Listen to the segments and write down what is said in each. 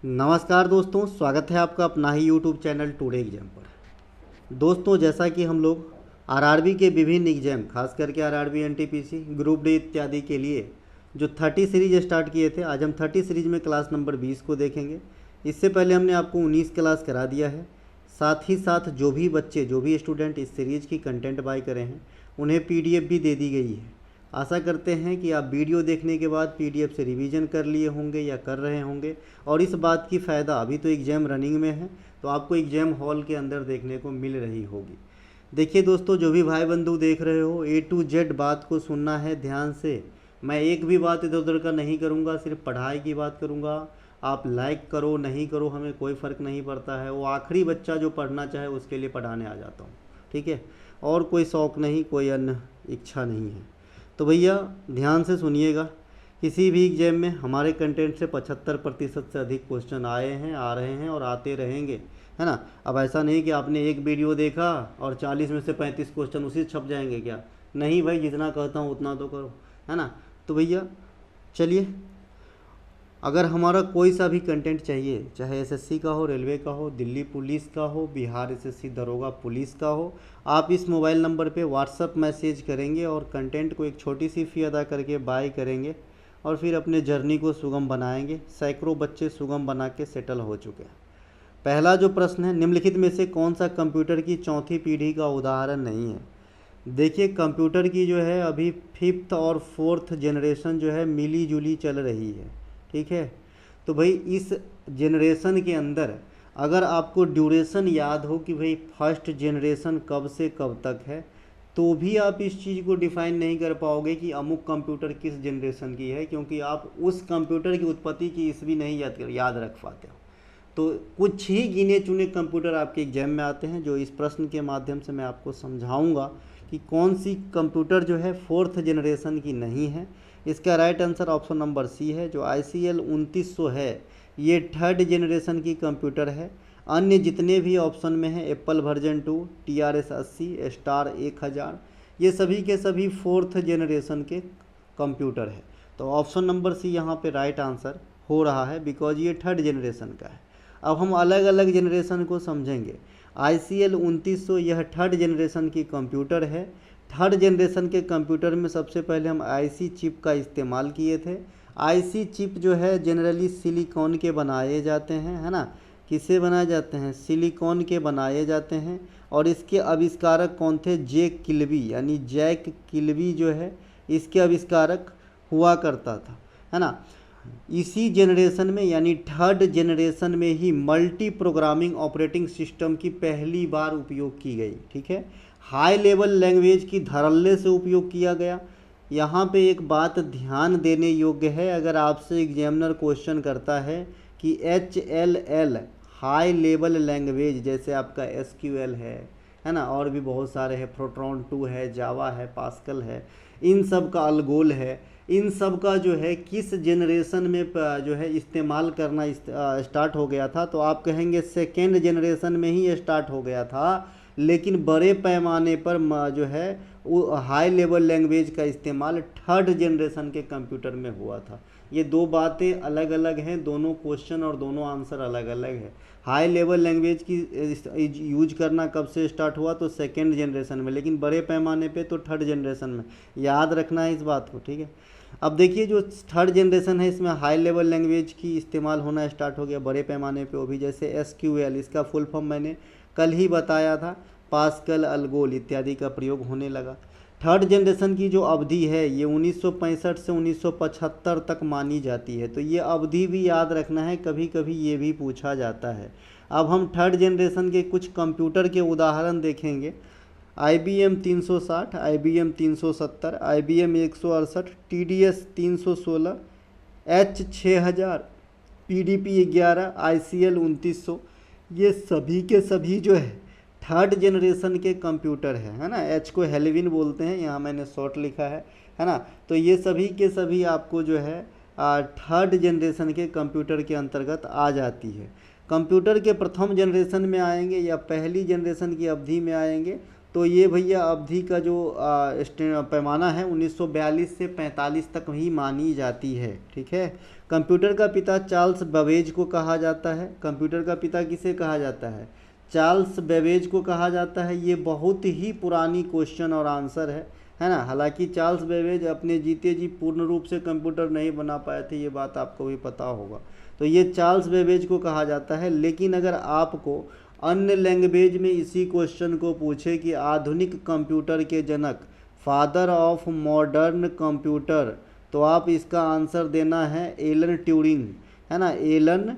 नमस्कार दोस्तों, स्वागत है आपका अपना ही यूट्यूब चैनल टुडे एग्जाम पर। दोस्तों, जैसा कि हम लोग आरआरबी के विभिन्न एग्जाम, खास करके आरआरबी एनटीपीसी ग्रुप डी इत्यादि के लिए जो 30 सीरीज स्टार्ट किए थे, आज हम 30 सीरीज में क्लास नंबर 20 को देखेंगे। इससे पहले हमने आपको 19 क्लास करा दिया है। साथ ही साथ जो भी बच्चे, जो भी स्टूडेंट इस सीरीज की कंटेंट बाय करें हैं, उन्हें पीडीएफ भी दे दी गई है। आशा करते हैं कि आप वीडियो देखने के बाद पीडीएफ से रिवीजन कर लिए होंगे या कर रहे होंगे, और इस बात की फ़ायदा, अभी तो एग्ज़ाम रनिंग में है तो आपको एग्ज़ाम हॉल के अंदर देखने को मिल रही होगी। देखिए दोस्तों, जो भी भाई बंधु देख रहे हो, ए टू जेड बात को सुनना है ध्यान से। मैं एक भी बात इधर उधर का नहीं करूँगा, सिर्फ पढ़ाई की बात करूँगा। आप लाइक करो नहीं करो, हमें कोई फ़र्क नहीं पड़ता है। वो आखिरी बच्चा जो पढ़ना चाहे उसके लिए पढ़ाने आ जाता हूँ, ठीक है। और कोई शौक़ नहीं, कोई अन्य इच्छा नहीं है। तो भैया ध्यान से सुनिएगा, किसी भी एग्जाम में हमारे कंटेंट से 75% से अधिक क्वेश्चन आए हैं, आ रहे हैं और आते रहेंगे, है ना। अब ऐसा नहीं कि आपने एक वीडियो देखा और 40 में से 35 क्वेश्चन उसी छप जाएंगे क्या। नहीं भाई, जितना कहता हूँ उतना तो करो, है ना। तो भैया चलिए, अगर हमारा कोई सा भी कंटेंट चाहिए, चाहे एसएससी का हो, रेलवे का हो, दिल्ली पुलिस का हो, बिहार एसएससी दरोगा पुलिस का हो, आप इस मोबाइल नंबर पे व्हाट्सअप मैसेज करेंगे और कंटेंट को एक छोटी सी फ़ी अदा करके बाय करेंगे और फिर अपने जर्नी को सुगम बनाएंगे। सैकड़ों बच्चे सुगम बना के सेटल हो चुके हैं। पहला जो प्रश्न है, निम्नलिखित में से कौन सा कंप्यूटर की चौथी पीढ़ी का उदाहरण नहीं है। देखिए, कंप्यूटर की जो है अभी 5th और 4th जनरेशन जो है मिली जुली चल रही है, ठीक है। तो भाई इस जनरेशन के अंदर अगर आपको ड्यूरेशन याद हो कि भाई फर्स्ट जनरेशन कब से कब तक है, तो भी आप इस चीज़ को डिफ़ाइन नहीं कर पाओगे कि अमुक कंप्यूटर किस जनरेशन की है, क्योंकि आप उस कंप्यूटर की उत्पत्ति की ईस्वी नहीं याद रख पाते हो। तो कुछ ही गिने चुने कंप्यूटर आपके एग्जाम में आते हैं, जो इस प्रश्न के माध्यम से मैं आपको समझाऊंगा कि कौन सी कंप्यूटर जो है 4th जनरेशन की नहीं है। इसका right answer option number C है। जो ICL 2900 है, ये 3rd जनरेशन की कंप्यूटर है। अन्य जितने भी ऑप्शन में है, एप्पल वर्जन 2, TRS 80, स्टार 1000, ये सभी के सभी 4th जनरेशन के कंप्यूटर है। तो ऑप्शन नंबर सी यहाँ पे राइट आंसर हो रहा है, बिकॉज ये 3rd जनरेशन का है। अब हम अलग अलग जनरेशन को समझेंगे। ICL 2900 यह 3rd जनरेशन की कंप्यूटर है। 3rd जनरेशन के कंप्यूटर में सबसे पहले हम IC चिप का इस्तेमाल किए थे। IC चिप जो है जनरली सिलिकॉन के बनाए जाते हैं, है ना। किससे बनाए जाते हैं? सिलिकॉन के बनाए जाते हैं। और इसके आविष्कारक कौन थे? जैक किल्बी जो है इसके आविष्कारक हुआ करता था, है ना। इसी जनरेशन में यानी 3rd जनरेशन में ही मल्टी प्रोग्रामिंग ऑपरेटिंग सिस्टम की पहली बार उपयोग की गई, ठीक है। हाई लेवल लैंग्वेज की धड़ल्ले से उपयोग किया गया। यहाँ पे एक बात ध्यान देने योग्य है, अगर आपसे एग्जामिनर क्वेश्चन करता है कि HLL हाई लेवल लैंग्वेज, जैसे आपका SQL है ना, और भी बहुत सारे हैं, फोर्ट्रॉन 2 है, जावा है, पास्कल है, इन सब का अल्गोल है, इन सब का जो है किस जनरेशन में जो है इस्तेमाल करना स्टार्ट हो गया था, तो आप कहेंगे 2nd जनरेशन में ही स्टार्ट हो गया था। लेकिन बड़े पैमाने पर जो है वो हाई लेवल लैंग्वेज का इस्तेमाल 3rd जनरेशन के कंप्यूटर में हुआ था। ये दो बातें अलग अलग हैं, दोनों क्वेश्चन और दोनों आंसर अलग अलग है। हाई लेवल लैंग्वेज की यूज करना कब से स्टार्ट हुआ, तो 2nd जनरेशन में, लेकिन बड़े पैमाने पे तो 3rd जनरेशन में। याद रखना है इस बात को, ठीक है। अब देखिए, जो 3rd जनरेशन है इसमें हाई लेवल लैंग्वेज की इस्तेमाल होना स्टार्ट हो गया बड़े पैमाने पे, वो भी जैसे SQL, इसका फुल फॉर्म मैंने कल ही बताया था, पास्कल, अल्गोल इत्यादि का प्रयोग होने लगा। 3rd जनरेशन की जो अवधि है ये 1965 से 1975 तक मानी जाती है। तो ये अवधि भी याद रखना है, कभी कभी ये भी पूछा जाता है। अब हम 3rd जनरेशन के कुछ कंप्यूटर के उदाहरण देखेंगे। IBM 360, IBM 370, IBM 168, TDS 316, H6000, PDP 11, ICL 2900, ये सभी के सभी जो है 3rd जनरेशन के कंप्यूटर है ना। H को हेलेविन बोलते हैं, यहाँ मैंने शॉर्ट लिखा है ना। तो ये सभी के सभी आपको जो है 3rd जनरेशन के कंप्यूटर के अंतर्गत आ जाती है। कंप्यूटर के प्रथम जनरेशन में आएंगे या पहली जनरेशन की अवधि में आएंगे, तो ये भैया अवधि का जो पैमाना है 1942 से 45 तक ही मानी जाती है। ठीक है। कंप्यूटर का पिता चार्ल्स बेबेज को कहा जाता है। कंप्यूटर का पिता किसे कहा जाता है? चार्ल्स बेबेज को कहा जाता है। ये बहुत ही पुरानी क्वेश्चन और आंसर है ना। हालांकि चार्ल्स बेबेज अपने जीते जी पूर्ण रूप से कंप्यूटर नहीं बना पाए थे, ये बात आपको भी पता होगा। तो ये चार्ल्स बेबेज को कहा जाता है। लेकिन अगर आपको अन्य लैंग्वेज में इसी क्वेश्चन को पूछे कि आधुनिक कंप्यूटर के जनक, फादर ऑफ मॉडर्न कंप्यूटर, तो आप इसका आंसर देना है एलन ट्यूरिंग, है ना। एलन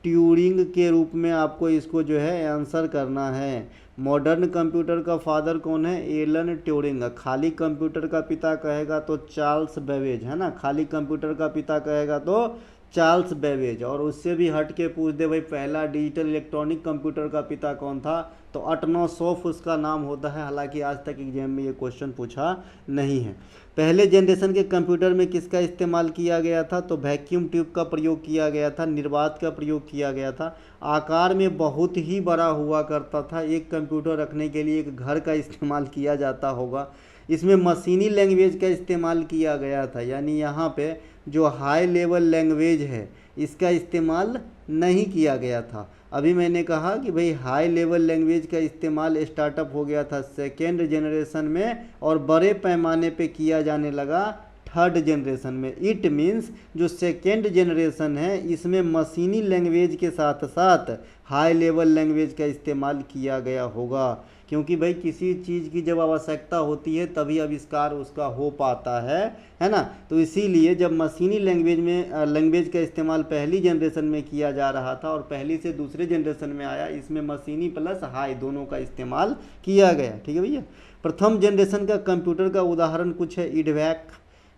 ट्यूरिंग के रूप में आपको इसको जो है आंसर करना है। मॉडर्न कंप्यूटर का फादर कौन है? Alan Turing. खाली कंप्यूटर का पिता कहेगा तो चार्ल्स बेबेज, है ना। खाली कंप्यूटर का पिता कहेगा तो चार्ल्स बेबेज। और उससे भी हट के पूछ दे भाई पहला डिजिटल इलेक्ट्रॉनिक कंप्यूटर का पिता कौन था, तो अटनोसॉफ उसका नाम होता है। हालांकि आज तक एग्जाम में ये क्वेश्चन पूछा नहीं है। पहले जनरेशन के कंप्यूटर में किसका इस्तेमाल किया गया था? तो वैक्यूम ट्यूब का प्रयोग किया गया था, निर्वात का प्रयोग किया गया था। आकार में बहुत ही बड़ा हुआ करता था। एक कंप्यूटर रखने के लिए एक घर का इस्तेमाल किया जाता होगा। इसमें मशीनी लैंग्वेज का इस्तेमाल किया गया था, यानी यहाँ पे जो हाई लेवल लैंग्वेज है इसका इस्तेमाल नहीं किया गया था। अभी मैंने कहा कि भाई हाई लेवल लैंग्वेज का इस्तेमाल स्टार्टअप हो गया था सेकेंड जनरेशन में और बड़े पैमाने पे किया जाने लगा थर्ड जनरेशन में। इट मीन्स जो सेकेंड जनरेशन है इसमें मशीनी लैंग्वेज के साथ साथ हाई लेवल लैंग्वेज का इस्तेमाल किया गया होगा, क्योंकि भाई किसी चीज़ की जब आवश्यकता होती है तभी आविष्कार उसका हो पाता है ना। तो इसीलिए जब मशीनी लैंग्वेज का इस्तेमाल पहली जनरेशन में किया जा रहा था और पहली से दूसरे जनरेशन में आया, इसमें मशीनी प्लस हाई दोनों का इस्तेमाल किया गया। ठीक है भैया। प्रथम जनरेशन का कंप्यूटर का उदाहरण कुछ है इडवैक,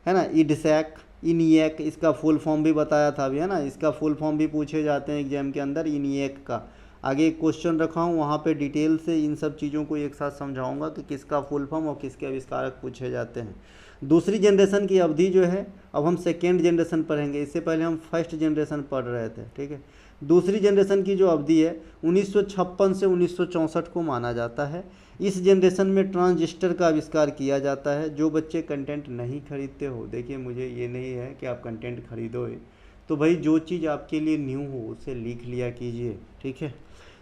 है ना, इडसैक, इनियक, इसका फुल फॉर्म भी बताया था अभी, है ना। इसका फुल फॉर्म भी पूछे जाते हैं एग्जाम के अंदर, इनियक का। आगे एक क्वेश्चन रखा हूँ, वहाँ पे डिटेल से इन सब चीज़ों को एक साथ समझाऊंगा कि किसका फुल फॉर्म और किसके आविष्कारक पूछे जाते हैं। दूसरी जनरेशन की अवधि जो है, अब हम सेकेंड जनरेशन पढ़ेंगे, इससे पहले हम फर्स्ट जनरेशन पढ़ रहे थे। ठीक है। दूसरी जनरेशन की जो अवधि है 1956 से 1964 को माना जाता है। इस जनरेशन में ट्रांजिस्टर का आविष्कार किया जाता है। जो बच्चे कंटेंट नहीं खरीदते हो, देखिए मुझे ये नहीं है कि आप कंटेंट खरीदो, तो भाई जो चीज़ आपके लिए न्यू हो उसे लिख लिया कीजिए। ठीक है।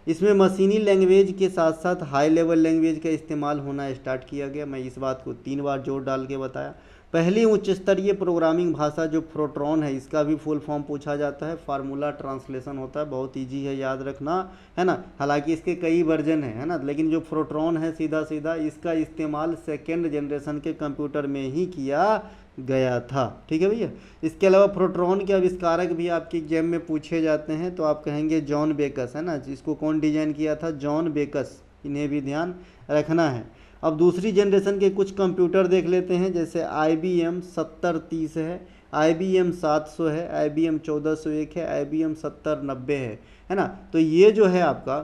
इसमें मशीनी लैंग्वेज के साथ साथ हाई लेवल लैंग्वेज का इस्तेमाल होना स्टार्ट किया गया। मैं इस बात को 3 बार जोर डाल के बताया। पहली उच्च स्तरीय प्रोग्रामिंग भाषा जो फोर्ट्रॉन है, इसका भी फुल फॉर्म पूछा जाता है। फार्मूला ट्रांसलेशन होता है, बहुत ईजी है याद रखना, है ना। हालांकि इसके कई वर्जन है ना, लेकिन जो फोर्ट्रॉन है सीधा सीधा इसका इस्तेमाल सेकेंड जनरेशन के कंप्यूटर में ही किया गया था। ठीक है भैया। इसके अलावा फोर्ट्रॉन के आविष्कारक भी आपके एग्जाम में पूछे जाते हैं, तो आप कहेंगे जॉन बेकस, है ना। जिसको कौन डिजाइन किया था? जॉन बेकस। इन्हें भी ध्यान रखना है। अब दूसरी जनरेशन के कुछ कंप्यूटर देख लेते हैं, जैसे IBM 7030 है, IBM 700 है, IBM 1401 है, IBM 7090 है ना। तो ये जो है आपका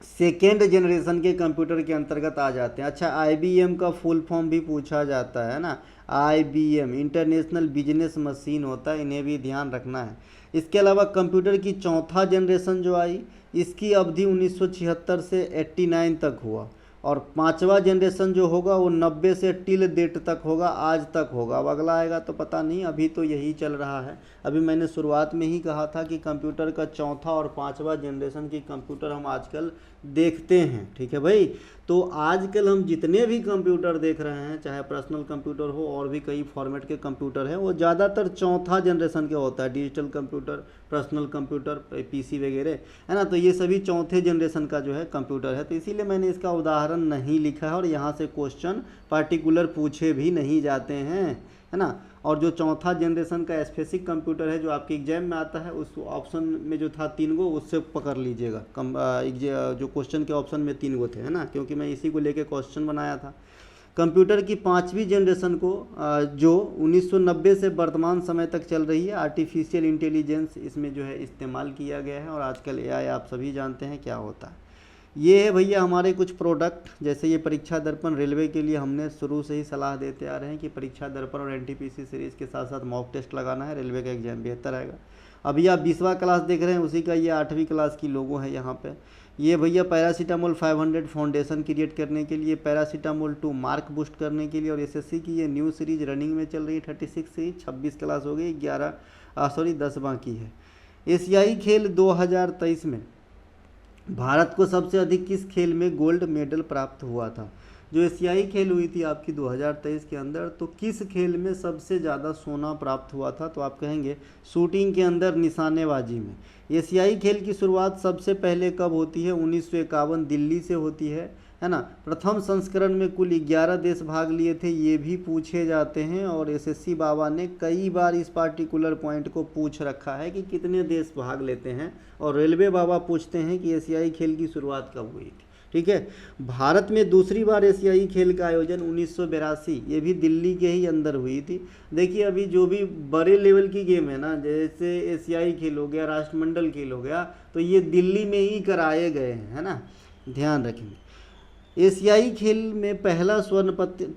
सेकेंड जनरेशन के कंप्यूटर के अंतर्गत आ जाते हैं। अच्छा, IBM का फुल फॉर्म भी पूछा जाता है ना। IBM इंटरनेशनल बिजनेस मशीन होता है, इन्हें भी ध्यान रखना है। इसके अलावा कंप्यूटर की चौथा जनरेशन जो आई, इसकी अवधि 1976 से 89 तक हुआ, और पांचवा जनरेशन जो होगा वो 90 से टिल डेट तक होगा, आज तक होगा। अब अगला आएगा तो पता नहीं, अभी तो यही चल रहा है। अभी मैंने शुरुआत में ही कहा था कि कंप्यूटर का चौथा और पांचवा जनरेशन की कंप्यूटर हम आजकल देखते हैं। ठीक है भाई। तो आजकल हम जितने भी कंप्यूटर देख रहे हैं, चाहे पर्सनल कंप्यूटर हो और भी कई फॉर्मेट के कंप्यूटर हैं, वो ज़्यादातर चौथा जनरेशन के होता है। Digital computer, personal computer, PC वगैरह, है ना। तो ये सभी चौथे जनरेशन का जो है कंप्यूटर है। तो इसीलिए मैंने इसका उदाहरण नहीं लिखा है और यहाँ से क्वेश्चन पार्टिकुलर पूछे भी नहीं जाते हैं, है ना। और जो चौथा जनरेशन का स्पेसिफिक कंप्यूटर है जो आपके एग्जाम में आता है, उस ऑप्शन में जो था 3 गो, उससे पकड़ लीजिएगा। जो क्वेश्चन के ऑप्शन में 3 गो थे, है ना, क्योंकि मैं इसी को लेके क्वेश्चन बनाया था। कंप्यूटर की 5वीं जनरेशन को जो 1990 से वर्तमान समय तक चल रही है, आर्टिफिशियल इंटेलिजेंस इसमें जो है इस्तेमाल किया गया है। और आजकल AI आप सभी जानते हैं क्या होता है। ये है भैया हमारे कुछ प्रोडक्ट, जैसे ये परीक्षा दर्पण रेलवे के लिए हमने शुरू से ही सलाह देते आ रहे हैं कि परीक्षा दर्पण और NTPC सीरीज़ के साथ साथ मॉक टेस्ट लगाना है, रेलवे का एग्जाम बेहतर आएगा। अभी आप 20वां क्लास देख रहे हैं, उसी का ये 8वीं क्लास की लोगो है यहाँ पे। ये भैया पैरासीटामोल 500 फाउंडेशन क्रिएट करने के लिए, पैरासीटामोल 2 मार्क बूस्ट करने के लिए, और एसएससी की ये न्यू सीरीज रनिंग में चल रही है 36 सीरीज, 26 क्लास हो गई, 10 बाकी है। एशियाई खेल 2023 में भारत को सबसे अधिक किस खेल में गोल्ड मेडल प्राप्त हुआ था? जो एशियाई खेल हुई थी आपकी 2023 के अंदर, तो किस खेल में सबसे ज़्यादा सोना प्राप्त हुआ था? तो आप कहेंगे शूटिंग के अंदर, निशानेबाजी में। एशियाई खेल की शुरुआत सबसे पहले कब होती है? 1951 दिल्ली से होती है ना। प्रथम संस्करण में कुल 11 देश भाग लिए थे, ये भी पूछे जाते हैं, और एसएससी बाबा ने कई बार इस पार्टिकुलर पॉइंट को पूछ रखा है कि कितने देश भाग लेते हैं, और रेलवे बाबा पूछते हैं कि एशियाई खेल की शुरुआत कब हुई थी। ठीक है। भारत में दूसरी बार एशियाई खेल का आयोजन 1982, ये भी दिल्ली के ही अंदर हुई थी। देखिए अभी जो भी बड़े लेवल की गेम है ना, जैसे एशियाई खेल हो गया, राष्ट्रमंडल खेल हो गया, तो ये दिल्ली में ही कराए गए हैं, है ना, ध्यान रखेंगे। एशियाई खेल में पहला स्वर्ण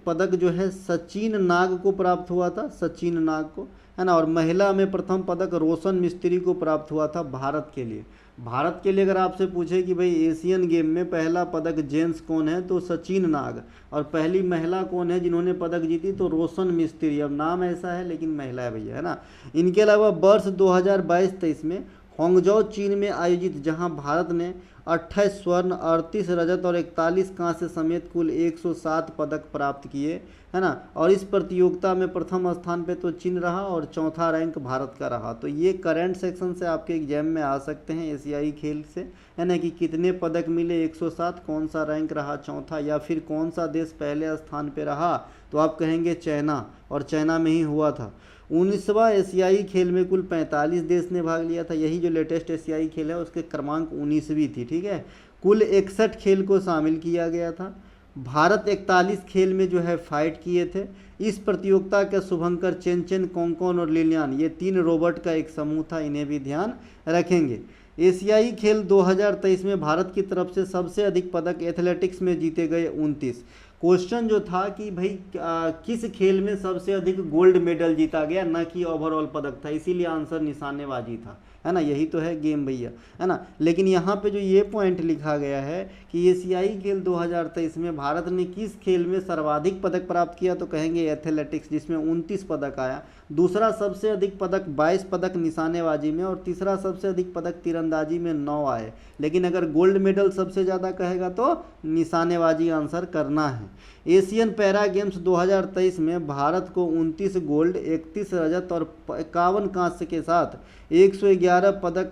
पदक जो है सचिन नाग को प्राप्त हुआ था, सचिन नाग को, है ना। और महिला में प्रथम पदक रोशन मिस्त्री को प्राप्त हुआ था भारत के लिए। भारत के लिए अगर आपसे पूछे कि भाई एशियन गेम में पहला पदक जेंट्स कौन है, तो सचिन नाग, और पहली महिला कौन है जिन्होंने पदक जीती, तो रोशन मिस्त्री। अब नाम ऐसा है लेकिन महिला है भैया, है ना। इनके अलावा वर्ष 2022-23 में होंगजो चीन में आयोजित, जहां भारत ने 28 स्वर्ण, 38 रजत और 41 कांस्य समेत कुल 107 पदक प्राप्त किए, है ना। और इस प्रतियोगिता में प्रथम स्थान पे तो चीन रहा और चौथा रैंक भारत का रहा। तो ये करंट सेक्शन से आपके एग्जाम में आ सकते हैं एशियाई खेल से, है ना, कि कितने पदक मिले, 107, कौन सा रैंक रहा चौथा, या फिर कौन सा देश पहले स्थान पे रहा, तो आप कहेंगे चाइना, और चाइना में ही हुआ था। 19वां एशियाई खेल में कुल 45 देश ने भाग लिया था। यही जो लेटेस्ट एशियाई खेल है उसके क्रमांक 19वीं थी। ठीक है। कुल 61 खेल को शामिल किया गया था। भारत 41 खेल में जो है फाइट किए थे। इस प्रतियोगिता के शुभंकर चेनचेन, कोंकोन और लिलियान, ये 3 रोबोट का एक समूह था, इन्हें भी ध्यान रखेंगे। एशियाई खेल 2023 में भारत की तरफ से सबसे अधिक पदक एथलेटिक्स में जीते गए 29। क्वेश्चन जो था कि भाई किस खेल में सबसे अधिक गोल्ड मेडल जीता गया, न कि ओवरऑल पदक था, इसीलिए आंसर निशानेबाजी था, है ना। यही तो है गेम भैया, है ना। लेकिन यहाँ पे जो ये पॉइंट लिखा गया है कि एशियाई खेल 2023 में भारत ने किस खेल में सर्वाधिक पदक प्राप्त किया, तो कहेंगे एथलेटिक्स, जिसमें 29 पदक आया। दूसरा सबसे अधिक पदक 22 पदक निशानेबाजी में, और तीसरा सबसे अधिक पदक तीरंदाजी में 9 आए। लेकिन अगर गोल्ड मेडल सबसे ज़्यादा कहेगा तो निशानेबाजी आंसर करना है। एशियन पैरा गेम्स 2023 में भारत को 29 गोल्ड, 31 रजत और 51 कांस्य के साथ 111 पदक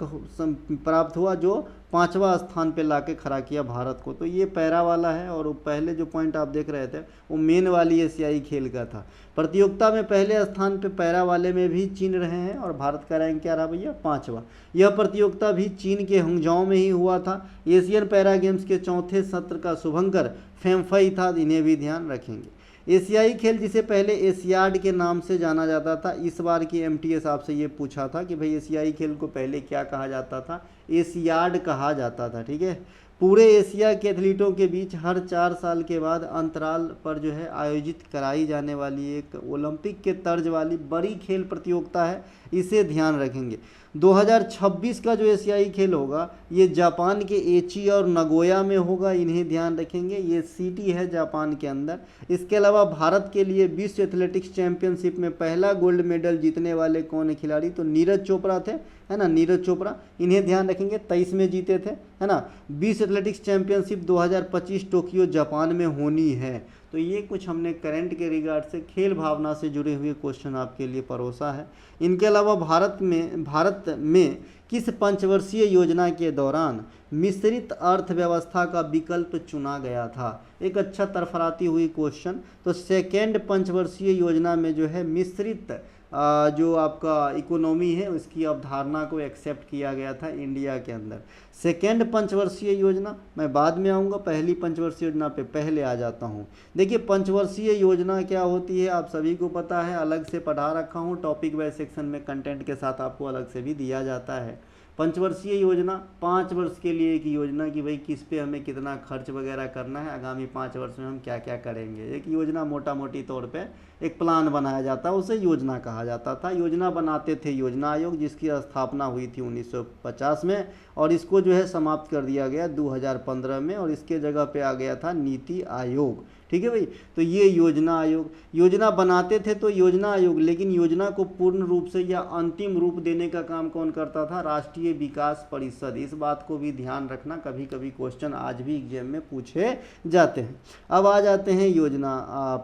प्राप्त हुआ, जो 5वां स्थान पे लाके खड़ा किया भारत को। तो ये पैरा वाला है, और पहले जो पॉइंट आप देख रहे थे वो मेन वाली एशियाई खेल का था। प्रतियोगिता में पहले स्थान पे पैरा वाले में भी चीन रहे हैं, और भारत का रैंक क्या रहा भैया, 5वां। यह प्रतियोगिता भी चीन के हंगझाओ में ही हुआ था। एशियन पैरा गेम्स के चौथे सत्र का शुभंकर फेंफई था, इन्हें भी ध्यान रखेंगे। एशियाई खेल जिसे पहले एशियाड के नाम से जाना जाता था, इस बार की एमटीएस आपसे ये पूछा था कि भाई एशियाई खेल को पहले क्या कहा जाता था, एशियाड कहा जाता था। ठीक है। पूरे एशिया के एथलीटों के बीच हर 4 साल के बाद अंतराल पर जो है आयोजित कराई जाने वाली एक ओलंपिक के तर्ज वाली बड़ी खेल प्रतियोगिता है, इसे ध्यान रखेंगे। 2026 का जो एशियाई खेल होगा ये जापान के एची और नगोया में होगा, इन्हें ध्यान रखेंगे। ये सिटी है जापान के अंदर। इसके अलावा भारत के लिए विश्व एथलेटिक्स चैंपियनशिप में पहला गोल्ड मेडल जीतने वाले कौन है खिलाड़ी, तो नीरज चोपड़ा थे, है ना, नीरज चोपड़ा, इन्हें ध्यान रखेंगे। 23 में जीते थे, है ना। विश्व एथलेटिक्स चैंपियनशिप 2025 टोक्यो जापान में होनी है। तो ये कुछ हमने करंट के रिगार्ड से खेल भावना से जुड़े हुए क्वेश्चन आपके लिए परोसा है। इनके अलावा भारत में किस पंचवर्षीय योजना के दौरान मिश्रित अर्थव्यवस्था का विकल्प चुना गया था? एक अच्छा तरफराती हुई क्वेश्चन। तो सेकेंड पंचवर्षीय योजना में जो है मिश्रित जो आपका इकोनॉमी है उसकी अवधारणा को एक्सेप्ट किया गया था इंडिया के अंदर। सेकेंड पंचवर्षीय योजना मैं बाद में आऊँगा, पहली पंचवर्षीय योजना पे पहले आ जाता हूँ। देखिए पंचवर्षीय योजना क्या होती है आप सभी को पता है, अलग से पढ़ा रखा हूँ, टॉपिक वाइज सेक्शन में कंटेंट के साथ आपको अलग से भी दिया जाता है। पंचवर्षीय योजना 5 वर्ष के लिए एक योजना कि भाई किस पे हमें कितना खर्च वगैरह करना है, आगामी 5 वर्ष में हम क्या क्या करेंगे। एक योजना मोटा मोटी तौर पे एक प्लान बनाया जाता, उसे योजना कहा जाता था। योजना बनाते थे योजना आयोग, जिसकी स्थापना हुई थी 1950 में और इसको जो है समाप्त कर दिया गया 2015 में और इसके जगह पे आ गया था नीति आयोग। ठीक है भाई, तो ये योजना आयोग, योजना बनाते थे तो योजना आयोग, लेकिन योजना को पूर्ण रूप से या अंतिम रूप देने का काम कौन करता था? राष्ट्रीय विकास परिषद। इस बात को भी ध्यान रखना, कभी कभी क्वेश्चन आज भी एग्जाम में पूछे जाते हैं। अब आ जाते हैं योजना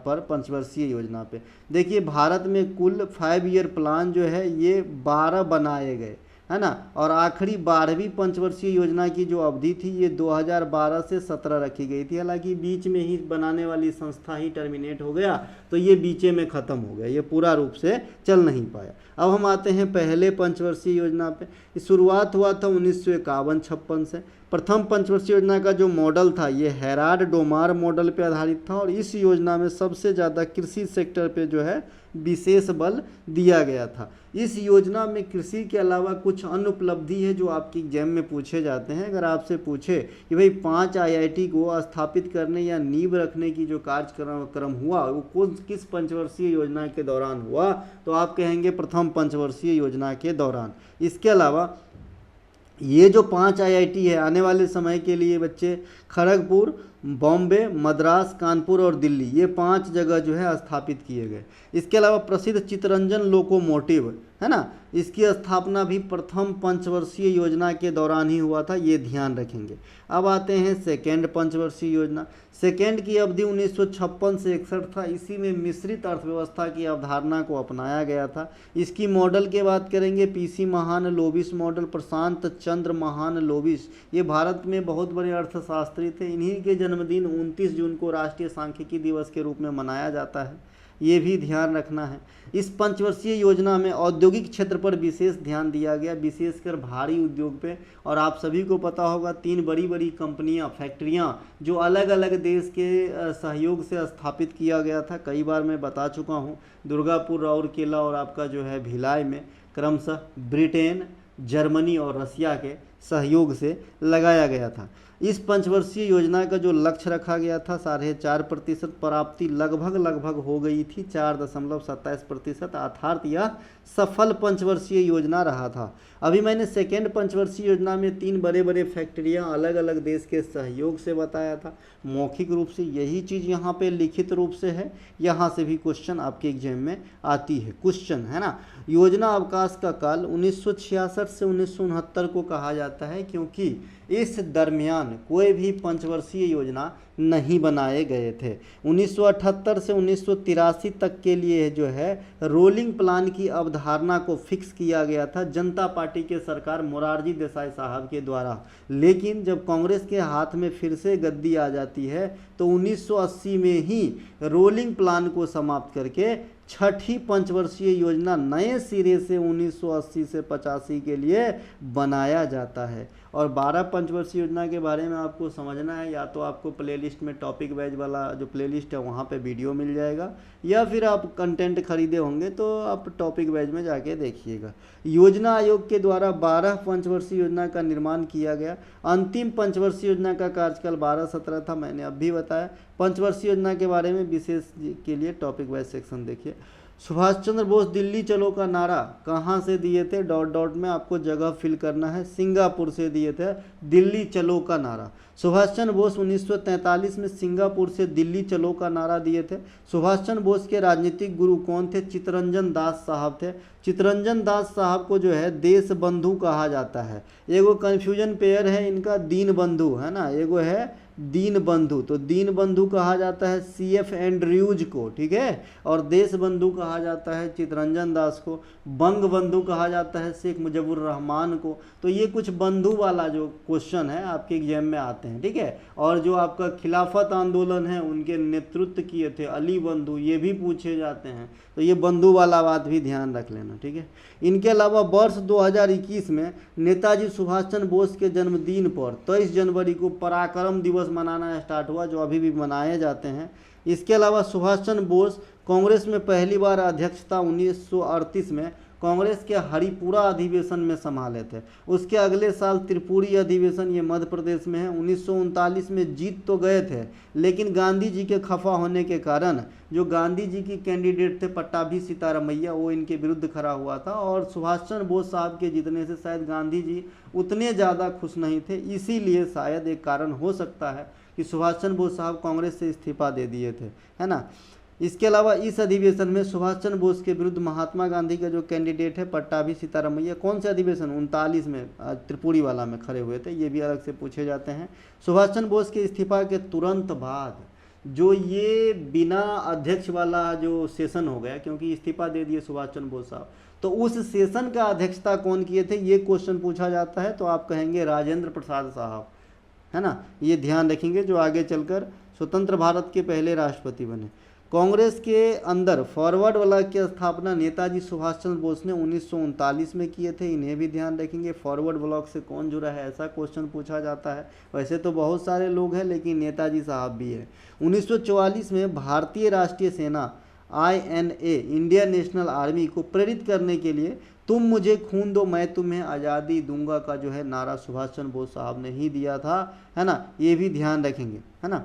पर, पंचवर्षीय योजना पे। देखिए भारत में कुल 5 ईयर प्लान जो है ये 12 बनाए गए, है ना, और आखिरी 12वीं पंचवर्षीय योजना की जो अवधि थी ये 2012 से 17 रखी गई थी। हालांकि बीच में ही बनाने वाली संस्था ही टर्मिनेट हो गया तो ये बीचे में ख़त्म हो गया, ये पूरा रूप से चल नहीं पाया। अब हम आते हैं पहले पंचवर्षीय योजना पे। शुरुआत हुआ था 1951-56 से। प्रथम पंचवर्षीय योजना का जो मॉडल था ये हेराल्ड डोमार मॉडल पे आधारित था और इस योजना में सबसे ज़्यादा कृषि सेक्टर पे जो है विशेष बल दिया गया था। इस योजना में कृषि के अलावा कुछ अन्य उपलब्धि है जो आपकी एग्जाम में पूछे जाते हैं। अगर आपसे पूछे कि भाई 5 IIT को स्थापित करने या नींव रखने की जो कार्यक्रम हुआ वो किस पंचवर्षीय योजना के दौरान हुआ, तो आप कहेंगे प्रथम पंचवर्षीय योजना के दौरान। इसके अलावा ये जो 5 IIT है आने वाले समय के लिए बच्चे खड़गपुर, बॉम्बे, मद्रास, कानपुर और दिल्ली, ये 5 जगह जो है स्थापित किए गए। इसके अलावा प्रसिद्ध चित्तरंजन लोकोमोटिव है ना, इसकी स्थापना भी प्रथम पंचवर्षीय योजना के दौरान ही हुआ था, ये ध्यान रखेंगे। अब आते हैं सेकेंड पंचवर्षीय योजना। सेकेंड की अवधि 1956 से 61 था। इसी में मिश्रित अर्थव्यवस्था की अवधारणा को अपनाया गया था। इसकी मॉडल की बात करेंगे PC महालनोबिस मॉडल, प्रशांत चंद्र महालनोबिस, ये भारत में बहुत बड़े अर्थशास्त्री थे। इन्हीं के जन्मदिन 29 जून को राष्ट्रीय सांख्यिकी दिवस के रूप में मनाया जाता है, ये भी ध्यान रखना है। इस पंचवर्षीय योजना में औद्योगिक क्षेत्र पर विशेष ध्यान दिया गया, विशेषकर भारी उद्योग पे। और आप सभी को पता होगा 3 बड़ी बड़ी कंपनियां, फैक्ट्रियां जो अलग अलग देश के सहयोग से स्थापित किया गया था, कई बार मैं बता चुका हूं। दुर्गापुर, राउरकेला और आपका जो है भिलाई में क्रमशः ब्रिटेन, जर्मनी और रसिया के सहयोग से लगाया गया था। इस पंचवर्षीय योजना का जो लक्ष्य रखा गया था 4.5% प्राप्ति लगभग हो गई थी, 4.27%, अर्थात यह सफल पंचवर्षीय योजना रहा था। अभी मैंने सेकेंड पंचवर्षीय योजना में 3 बड़े बड़े फैक्ट्रियां अलग अलग देश के सहयोग से बताया था। मौखिक रूप से यही चीज़ यहाँ पे लिखित रूप से है, यहाँ से भी क्वेश्चन आपके एग्जाम में आती है, क्वेश्चन है ना। योजना अवकाश का काल 1966 से 1969 को कहा जाता है, क्योंकि इस दरमियान कोई भी पंचवर्षीय योजना नहीं बनाए गए थे। 1978 से 1983 तक के लिए जो है रोलिंग प्लान की अवधारणा को फिक्स किया गया था जनता पार्टी के सरकार मोरारजी देसाई साहब के द्वारा। लेकिन जब कांग्रेस के हाथ में फिर से गद्दी आ जाती है तो 1980 में ही रोलिंग प्लान को समाप्त करके छठी पंचवर्षीय योजना नए सिरे से 1980 से 85 के लिए बनाया जाता है। और 12 पंचवर्षीय योजना के बारे में आपको समझना है, या तो आपको प्लेलिस्ट में टॉपिक वाइज वाला जो प्लेलिस्ट है वहाँ पे वीडियो मिल जाएगा, या फिर आप कंटेंट खरीदे होंगे तो आप टॉपिक वाइज में जाके देखिएगा। योजना आयोग के द्वारा 12 पंचवर्षीय योजना का निर्माण किया गया। अंतिम पंचवर्षीय योजना का कार्यकाल 12-17 था, मैंने अब भी बताया। पंचवर्षीय योजना के बारे में विशेष के लिए टॉपिक वाइज सेक्शन देखिए। सुभाष चंद्र बोस दिल्ली चलो का नारा कहाँ से दिए थे, डॉट में आपको जगह फिल करना है। सिंगापुर से दिए थे दिल्ली चलो का नारा। सुभाष चंद्र बोस 1943 में सिंगापुर से दिल्ली चलो का नारा दिए थे। सुभाष चंद्र बोस के राजनीतिक गुरु कौन थे? चित्तरंजन दास साहब थे। चित्तरंजन दास साहब को जो है देश बंधु कहा जाता है। एगो कन्फ्यूजन पेयर है इनका, दीन बंधु है ना, एगो है दीन बंधु, तो दीन बंधु कहा जाता है CF एंड्रयूज को, ठीक है। और देश बंधु कहा जाता है चित्तरंजन दास को। बंग बंधु कहा जाता है शेख मुजीबुर रहमान को। तो ये कुछ बंधु वाला जो क्वेश्चन है आपके एग्जाम में आते हैं, ठीक है। और जो आपका खिलाफत आंदोलन है उनके नेतृत्व किए थे अली बंधु, ये भी पूछे जाते हैं। तो ये बंधु वाला बात भी ध्यान रख लेना, ठीक है। इनके अलावा वर्ष 2021 में नेताजी सुभाष चंद्र बोस के जन्मदिन पर 23 जनवरी को पराक्रम दिवस मनाना स्टार्ट हुआ, जो अभी भी मनाए जाते हैं। इसके अलावा सुभाष चंद्र बोस कांग्रेस में पहली बार अध्यक्षता 1938 में कांग्रेस के हरिपुरा अधिवेशन में संभाले थे। उसके अगले साल त्रिपुरी अधिवेशन, ये मध्य प्रदेश में है। 1939 में जीत तो गए थे, लेकिन गांधी जी के खफा होने के कारण जो गांधी जी की कैंडिडेट थे पट्टाभी सीतारामैया, वो इनके विरुद्ध खड़ा हुआ था और सुभाष चंद्र बोस साहब के जीतने से शायद गांधी जी उतने ज़्यादा खुश नहीं थे। इसीलिए शायद एक कारण हो सकता है कि सुभाष चंद्र बोस साहब कांग्रेस से इस्तीफा दे दिए थे, है ना। इसके अलावा इस अधिवेशन में सुभाष चंद्र बोस के विरुद्ध महात्मा गांधी का जो कैंडिडेट है पट्टाभी सीतारामैया, कौन से अधिवेशन 39 में त्रिपुरी वाला में खड़े हुए थे, ये भी अलग से पूछे जाते हैं। सुभाष चंद्र बोस के इस्तीफा के तुरंत बाद जो ये बिना अध्यक्ष वाला जो सेशन हो गया, क्योंकि इस्तीफा दे दिए सुभाष चंद्र बोस साहब, तो उस सेशन का अध्यक्षता कौन किए थे, ये क्वेश्चन पूछा जाता है। तो आप कहेंगे राजेंद्र प्रसाद साहब, है ना। ये ध्यान रखेंगे, जो आगे चलकर स्वतंत्र भारत के पहले राष्ट्रपति बने। कांग्रेस के अंदर फॉरवर्ड ब्लॉक की स्थापना नेताजी सुभाष चंद्र बोस ने 1939 में किए थे। इन्हें भी ध्यान रखेंगे। फॉरवर्ड ब्लॉक से कौन जुड़ा है, ऐसा क्वेश्चन पूछा जाता है। वैसे तो बहुत सारे लोग हैं, लेकिन नेताजी साहब भी है। 1944 में भारतीय राष्ट्रीय सेना INA, इंडियन नेशनल आर्मी को प्रेरित करने के लिए तुम मुझे खून दो मैं तुम्हें आज़ादी दूंगा का जो है नारा सुभाष चंद्र बोस साहब ने ही दिया था, है ना। ये भी ध्यान रखेंगे, है ना।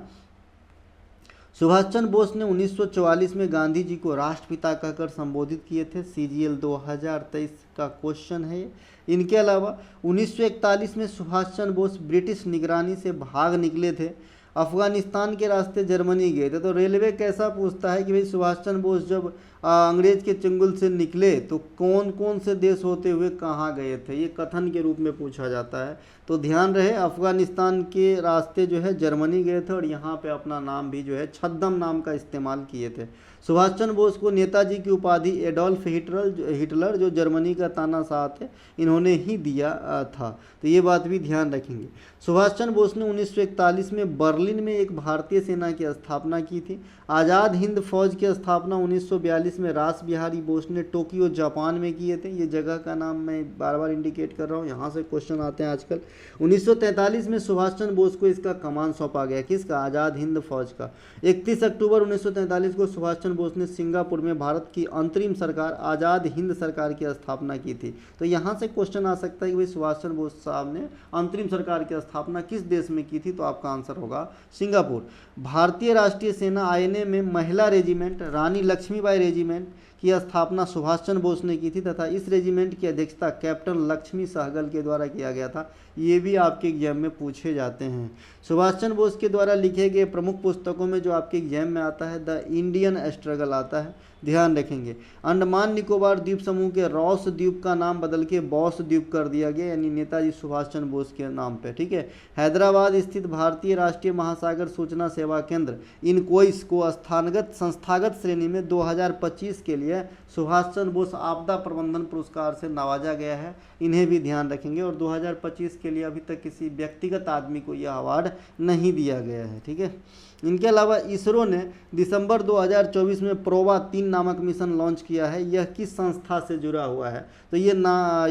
सुभाष चंद्र बोस ने 1944 में गांधी जी को राष्ट्रपिता कहकर संबोधित किए थे। CGL 2023 का क्वेश्चन है। इनके अलावा 1941 में सुभाष चंद्र बोस ब्रिटिश निगरानी से भाग निकले थे, अफगानिस्तान के रास्ते जर्मनी गए थे। तो रेलवे कैसा पूछता है कि भाई सुभाष चंद्र बोस जब अंग्रेज के चंगुल से निकले तो कौन कौन से देश होते हुए कहाँ गए थे, ये कथन के रूप में पूछा जाता है। तो ध्यान रहे, अफगानिस्तान के रास्ते जो है जर्मनी गए थे और यहाँ पे अपना नाम भी जो है छद्म नाम का इस्तेमाल किए थे। सुभाष चंद्र बोस को नेताजी की उपाधि एडोल्फ हिटलर जो जर्मनी का तानाशाह थे, इन्होंने ही दिया था। तो ये बात भी ध्यान रखेंगे। सुभाष चंद्र बोस ने 1941 में बर्लिन में एक भारतीय सेना की स्थापना की थी। आज़ाद हिंद फौज की स्थापना 1942 में रास बिहारी बोस ने टोक्यो जापान में किए थे। ये जगह का नाम मैं बार बार इंडिकेट कर रहा हूँ, यहाँ से क्वेश्चन आते हैं आजकल। 1943 में सुभाष चंद्र बोस को इसका कमान सौंपा गया, किसका, आज़ाद हिंद फौज का। 31 अक्टूबर 1943 को सुभाष चंद्र बोस ने सिंगापुर में भारत की अंतरिम सरकार आज़ाद हिंद सरकार की स्थापना की थी। तो यहाँ से क्वेश्चन आ सकता है कि भाई सुभाष चंद्र बोस साहब ने अंतरिम सरकार की स्थापना किस देश में की थी, तो आपका आंसर होगा सिंगापुर। भारतीय राष्ट्रीय सेना INA में महिला रेजिमेंट रानी लक्ष्मीबाई रेजिमेंट की स्थापना सुभाष चंद्र बोस ने की थी तथा इस रेजिमेंट की अध्यक्षता कैप्टन लक्ष्मी सहगल के द्वारा किया गया था। ये भी आपके एग्जाम में पूछे जाते हैं। सुभाष चंद्र बोस के द्वारा लिखे गए प्रमुख पुस्तकों में जो आपके एग्जाम में आता है द इंडियन स्ट्रगल आता है, ध्यान रखेंगे। अंडमान निकोबार द्वीप समूह के रॉस द्वीप का नाम बदल के बॉस द्वीप कर दिया गया, यानी नेताजी सुभाष चंद्र बोस के नाम पे, ठीक है। हैदराबाद स्थित भारतीय राष्ट्रीय महासागर सूचना सेवा केंद्र इनकोइस को संस्थागत श्रेणी में 2025 के लिए सुभाष चंद्र बोस आपदा प्रबंधन पुरस्कार से नवाजा गया है। इन्हें भी ध्यान रखेंगे। और 2025 के लिए अभी तक किसी व्यक्तिगत आदमी को यह अवार्ड नहीं दिया गया है, ठीक है। इनके अलावा इसरो ने दिसंबर 2024 में प्रोवा 3 नामक मिशन लॉन्च किया है। यह किस संस्था से जुड़ा हुआ है, तो ये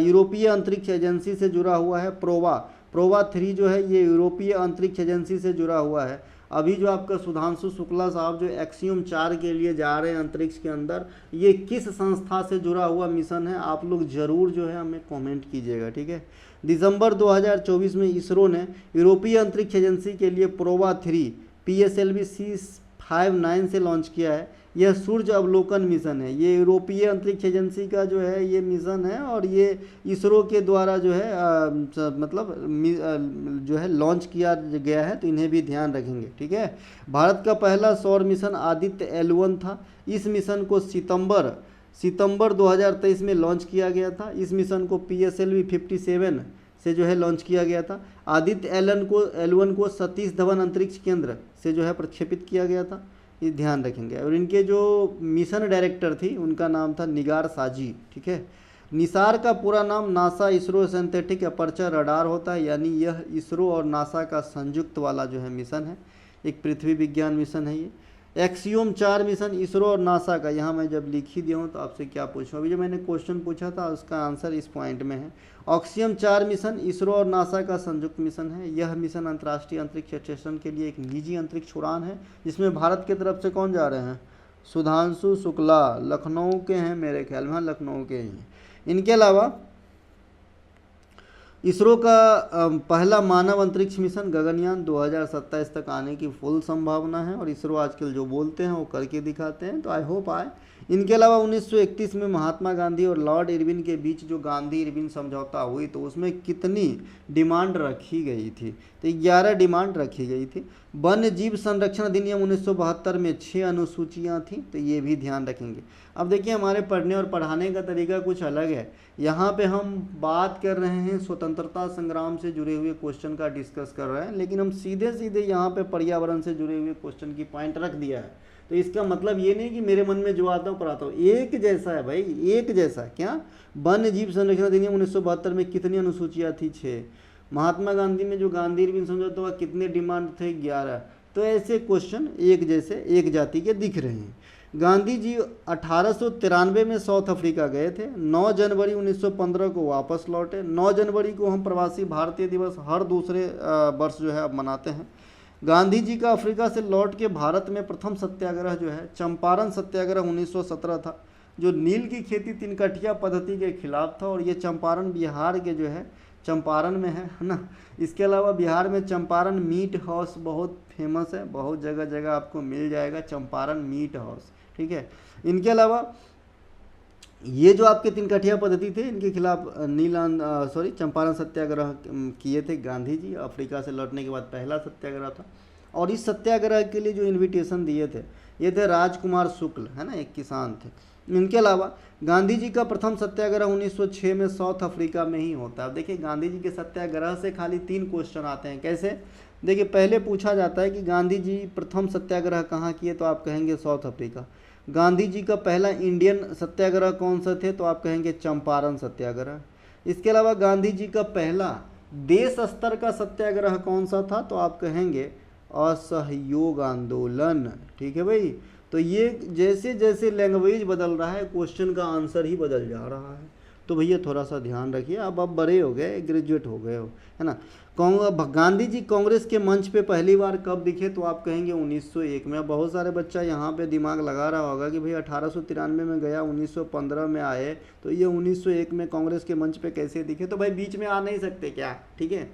यूरोपीय अंतरिक्ष एजेंसी से जुड़ा हुआ है। प्रोवा 3 जो है ये यूरोपीय अंतरिक्ष एजेंसी से जुड़ा हुआ है। अभी जो आपका सुधांशु शुक्ला साहब जो एक्सियम 4 के लिए जा रहे हैं अंतरिक्ष के अंदर, ये किस संस्था से जुड़ा हुआ मिशन है, आप लोग जरूर जो है हमें कमेंट कीजिएगा, ठीक है। दिसंबर 2024 में इसरो ने यूरोपीय अंतरिक्ष एजेंसी के लिए प्रोवा 3 PSLV C59 से लॉन्च किया है। यह सूर्य अवलोकन मिशन है। ये यूरोपीय अंतरिक्ष एजेंसी का जो है ये मिशन है और ये इसरो के द्वारा जो है जो है लॉन्च किया गया है। तो इन्हें भी ध्यान रखेंगे, ठीक है। भारत का पहला सौर मिशन आदित्य L1 था। इस मिशन को सितंबर 2023 में लॉन्च किया गया था। इस मिशन को PSLV 57 से जो है लॉन्च किया गया था। आदित्य L1 को सतीश धवन अंतरिक्ष केंद्र से जो है प्रक्षेपित किया गया था, ये ध्यान रखेंगे। और इनके जो मिशन डायरेक्टर थी उनका नाम था निगार साजी, ठीक है। निसार का पूरा नाम NASA ISRO synthetic aperture radar होता है, यानी यह इसरो और नासा का संयुक्त वाला जो है मिशन है, एक पृथ्वी विज्ञान मिशन है। ये एक्सियोम 4 मिशन इसरो और नासा का, यहाँ मैं जब लिख ही दिया हूँ तो आपसे क्या पूछूँ, अभी जो मैंने क्वेश्चन पूछा था उसका आंसर इस पॉइंट में है। ऑक्सियम 4 मिशन इसरो और नासा का संयुक्त मिशन है। यह मिशन अंतर्राष्ट्रीय अंतरिक्ष स्टेशन के लिए एक निजी अंतरिक्ष उड़ान है, जिसमें भारत की तरफ से कौन जा रहे हैं, सुधांशु शुक्ला, लखनऊ के हैं मेरे ख्याल में, लखनऊ के हैं। इनके अलावा इसरो का पहला मानव अंतरिक्ष मिशन गगनयान 2027 तक आने की फुल संभावना है और इसरो आजकल जो बोलते हैं वो करके दिखाते हैं, तो आई होप आए। इनके अलावा 1931 में महात्मा गांधी और लॉर्ड इरविन के बीच जो गांधी इरविन समझौता हुई तो उसमें कितनी डिमांड रखी गई थी, तो 11 डिमांड रखी गई थी। वन्य जीव संरक्षण अधिनियम 1972 में 6 अनुसूचियाँ थी, तो ये भी ध्यान रखेंगे। अब देखिए हमारे पढ़ने और पढ़ाने का तरीका कुछ अलग है। यहाँ पे हम बात कर रहे हैं स्वतंत्रता संग्राम से जुड़े हुए क्वेश्चन का डिस्कस कर रहे हैं, लेकिन हम सीधे सीधे यहाँ पे पर्यावरण से जुड़े हुए क्वेश्चन की पॉइंट रख दिया है। तो इसका मतलब ये नहीं कि मेरे मन में जो आता हूँ पढ़ाता हूँ, एक जैसा है भाई, एक जैसा। क्या वन्य जीव संरक्षण अधिनियम 1972 में कितनी अनुसूचियाँ थी? 6। महात्मा गांधी में जो गांधी इरविन समझौता हुआ कितने डिमांड थे? 11। तो ऐसे क्वेश्चन एक जैसे एक जाति के दिख रहे हैं। गांधी जी 1893 में साउथ अफ्रीका गए थे। 9 जनवरी 1915 को वापस लौटे। 9 जनवरी को हम प्रवासी भारतीय दिवस हर दूसरे वर्ष जो है अब मनाते हैं। गांधी जी का अफ्रीका से लौट के भारत में प्रथम सत्याग्रह जो है चंपारण सत्याग्रह 1917 था, जो नील की खेती 3 कठिया पद्धति के खिलाफ था, और ये चंपारण बिहार के जो है चंपारण में है ना। इसके अलावा बिहार में चंपारण मीट हाउस बहुत फेमस है, बहुत जगह जगह आपको मिल जाएगा चंपारण मीट हाउस, ठीक है। इनके अलावा ये जो आपके 3 कठिया पद्धति थे इनके खिलाफ चंपारण सत्याग्रह किए थे गांधी जी। अफ्रीका से लौटने के बाद पहला सत्याग्रह था, और इस सत्याग्रह के लिए जो इनविटेशन दिए थे ये थे राजकुमार शुक्ल, है ना, एक किसान थे। इनके अलावा गांधी जी का प्रथम सत्याग्रह 1906 में साउथ अफ्रीका में ही होता है। देखिए गांधी जी के सत्याग्रह से खाली 3 क्वेश्चन आते हैं। कैसे? देखिए पहले पूछा जाता है कि गांधी जी प्रथम सत्याग्रह कहाँ किए, तो आप कहेंगे साउथ अफ्रीका। गांधी जी का पहला इंडियन सत्याग्रह कौन सा थे, तो आप कहेंगे चंपारण सत्याग्रह। इसके अलावा गांधी जी का पहला देश स्तर का सत्याग्रह कौन सा था, तो आप कहेंगे असहयोग आंदोलन, ठीक है भाई। तो ये जैसे जैसे लैंग्वेज बदल रहा है क्वेश्चन का आंसर ही बदल जा रहा है, तो भैया थोड़ा सा ध्यान रखिए। अब आप बड़े हो गए, ग्रेजुएट हो गए हो, है ना। गांधी जी कांग्रेस के मंच पे पहली बार कब दिखे, तो आप कहेंगे 1901 में। अब बहुत सारे बच्चा यहाँ पे दिमाग लगा रहा होगा कि भाई 1893 में गया, 1915 में आए, तो ये 1901 में कांग्रेस के मंच पे कैसे दिखे? तो भाई बीच में आ नहीं सकते क्या, ठीक है।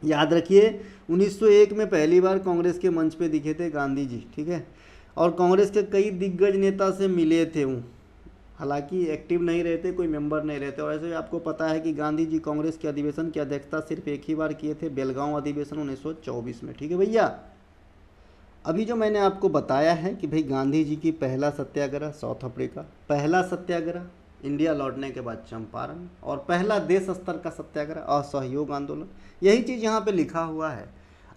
याद रखिए 1901 में पहली बार कांग्रेस के मंच पे दिखे थे गांधी जी, ठीक है। और कांग्रेस के कई दिग्गज नेता से मिले थे वो, हालांकि एक्टिव नहीं रहते, कोई मेंबर नहीं रहते। और ऐसे आपको पता है कि गांधी जी कांग्रेस के अधिवेशन की अध्यक्षता सिर्फ एक ही बार किए थे, बेलगांव अधिवेशन 1924 में, ठीक है भैया। अभी जो मैंने आपको बताया है कि भाई गांधी जी की पहला सत्याग्रह साउथ अफ्रीका, पहला सत्याग्रह इंडिया लौटने के बाद चंपारण, और पहला देश स्तर का सत्याग्रह असहयोग आंदोलन, यही चीज़ यहाँ पे लिखा हुआ है।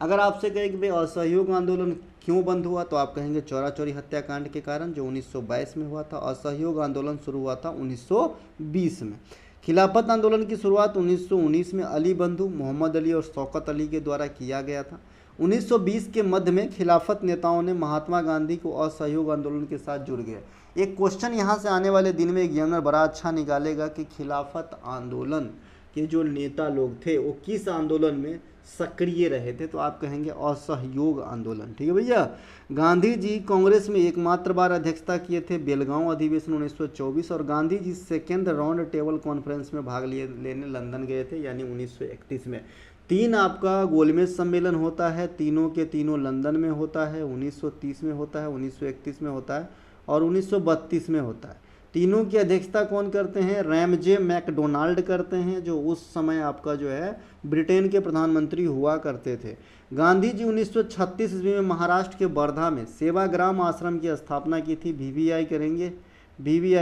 अगर आपसे कहे कि भाई असहयोग आंदोलन क्यों बंद हुआ, तो आप कहेंगे चौरा चौरी हत्याकांड के कारण, जो 1922 में हुआ था। असहयोग आंदोलन शुरू हुआ था 1920 में। खिलाफत आंदोलन की शुरुआत 1919 में अली बंधु, मोहम्मद अली और शौकत अली के द्वारा किया गया था। 1920 के मध्य में खिलाफत नेताओं ने महात्मा गांधी को असहयोग आंदोलन के साथ जुड़ गए। एक क्वेश्चन यहाँ से आने वाले दिन में एग्जामिनर बड़ा अच्छा निकालेगा कि खिलाफत आंदोलन के जो नेता लोग थे वो किस आंदोलन में सक्रिय रहे थे, तो आप कहेंगे असहयोग आंदोलन, ठीक है भैया। गांधी जी कांग्रेस में एकमात्र बार अध्यक्षता किए थे, बेलगांव अधिवेशन 1924, और Gandhi ji second round table conference में भाग लेने लंदन गए थे, यानी 1931 में। 3 आपका गोलमेज सम्मेलन होता है, तीनों के तीनों लंदन में होता है, 1930 में होता है, 1931 में होता है और 1932 में होता है। तीनों की अध्यक्षता कौन करते हैं? रैमजे मैकडोनाल्ड करते हैं, जो उस समय आपका जो है ब्रिटेन के प्रधानमंत्री हुआ करते थे। गांधी जी 1936 ईस्वी में महाराष्ट्र के वर्धा में सेवाग्राम आश्रम की स्थापना की थी। वीवीआई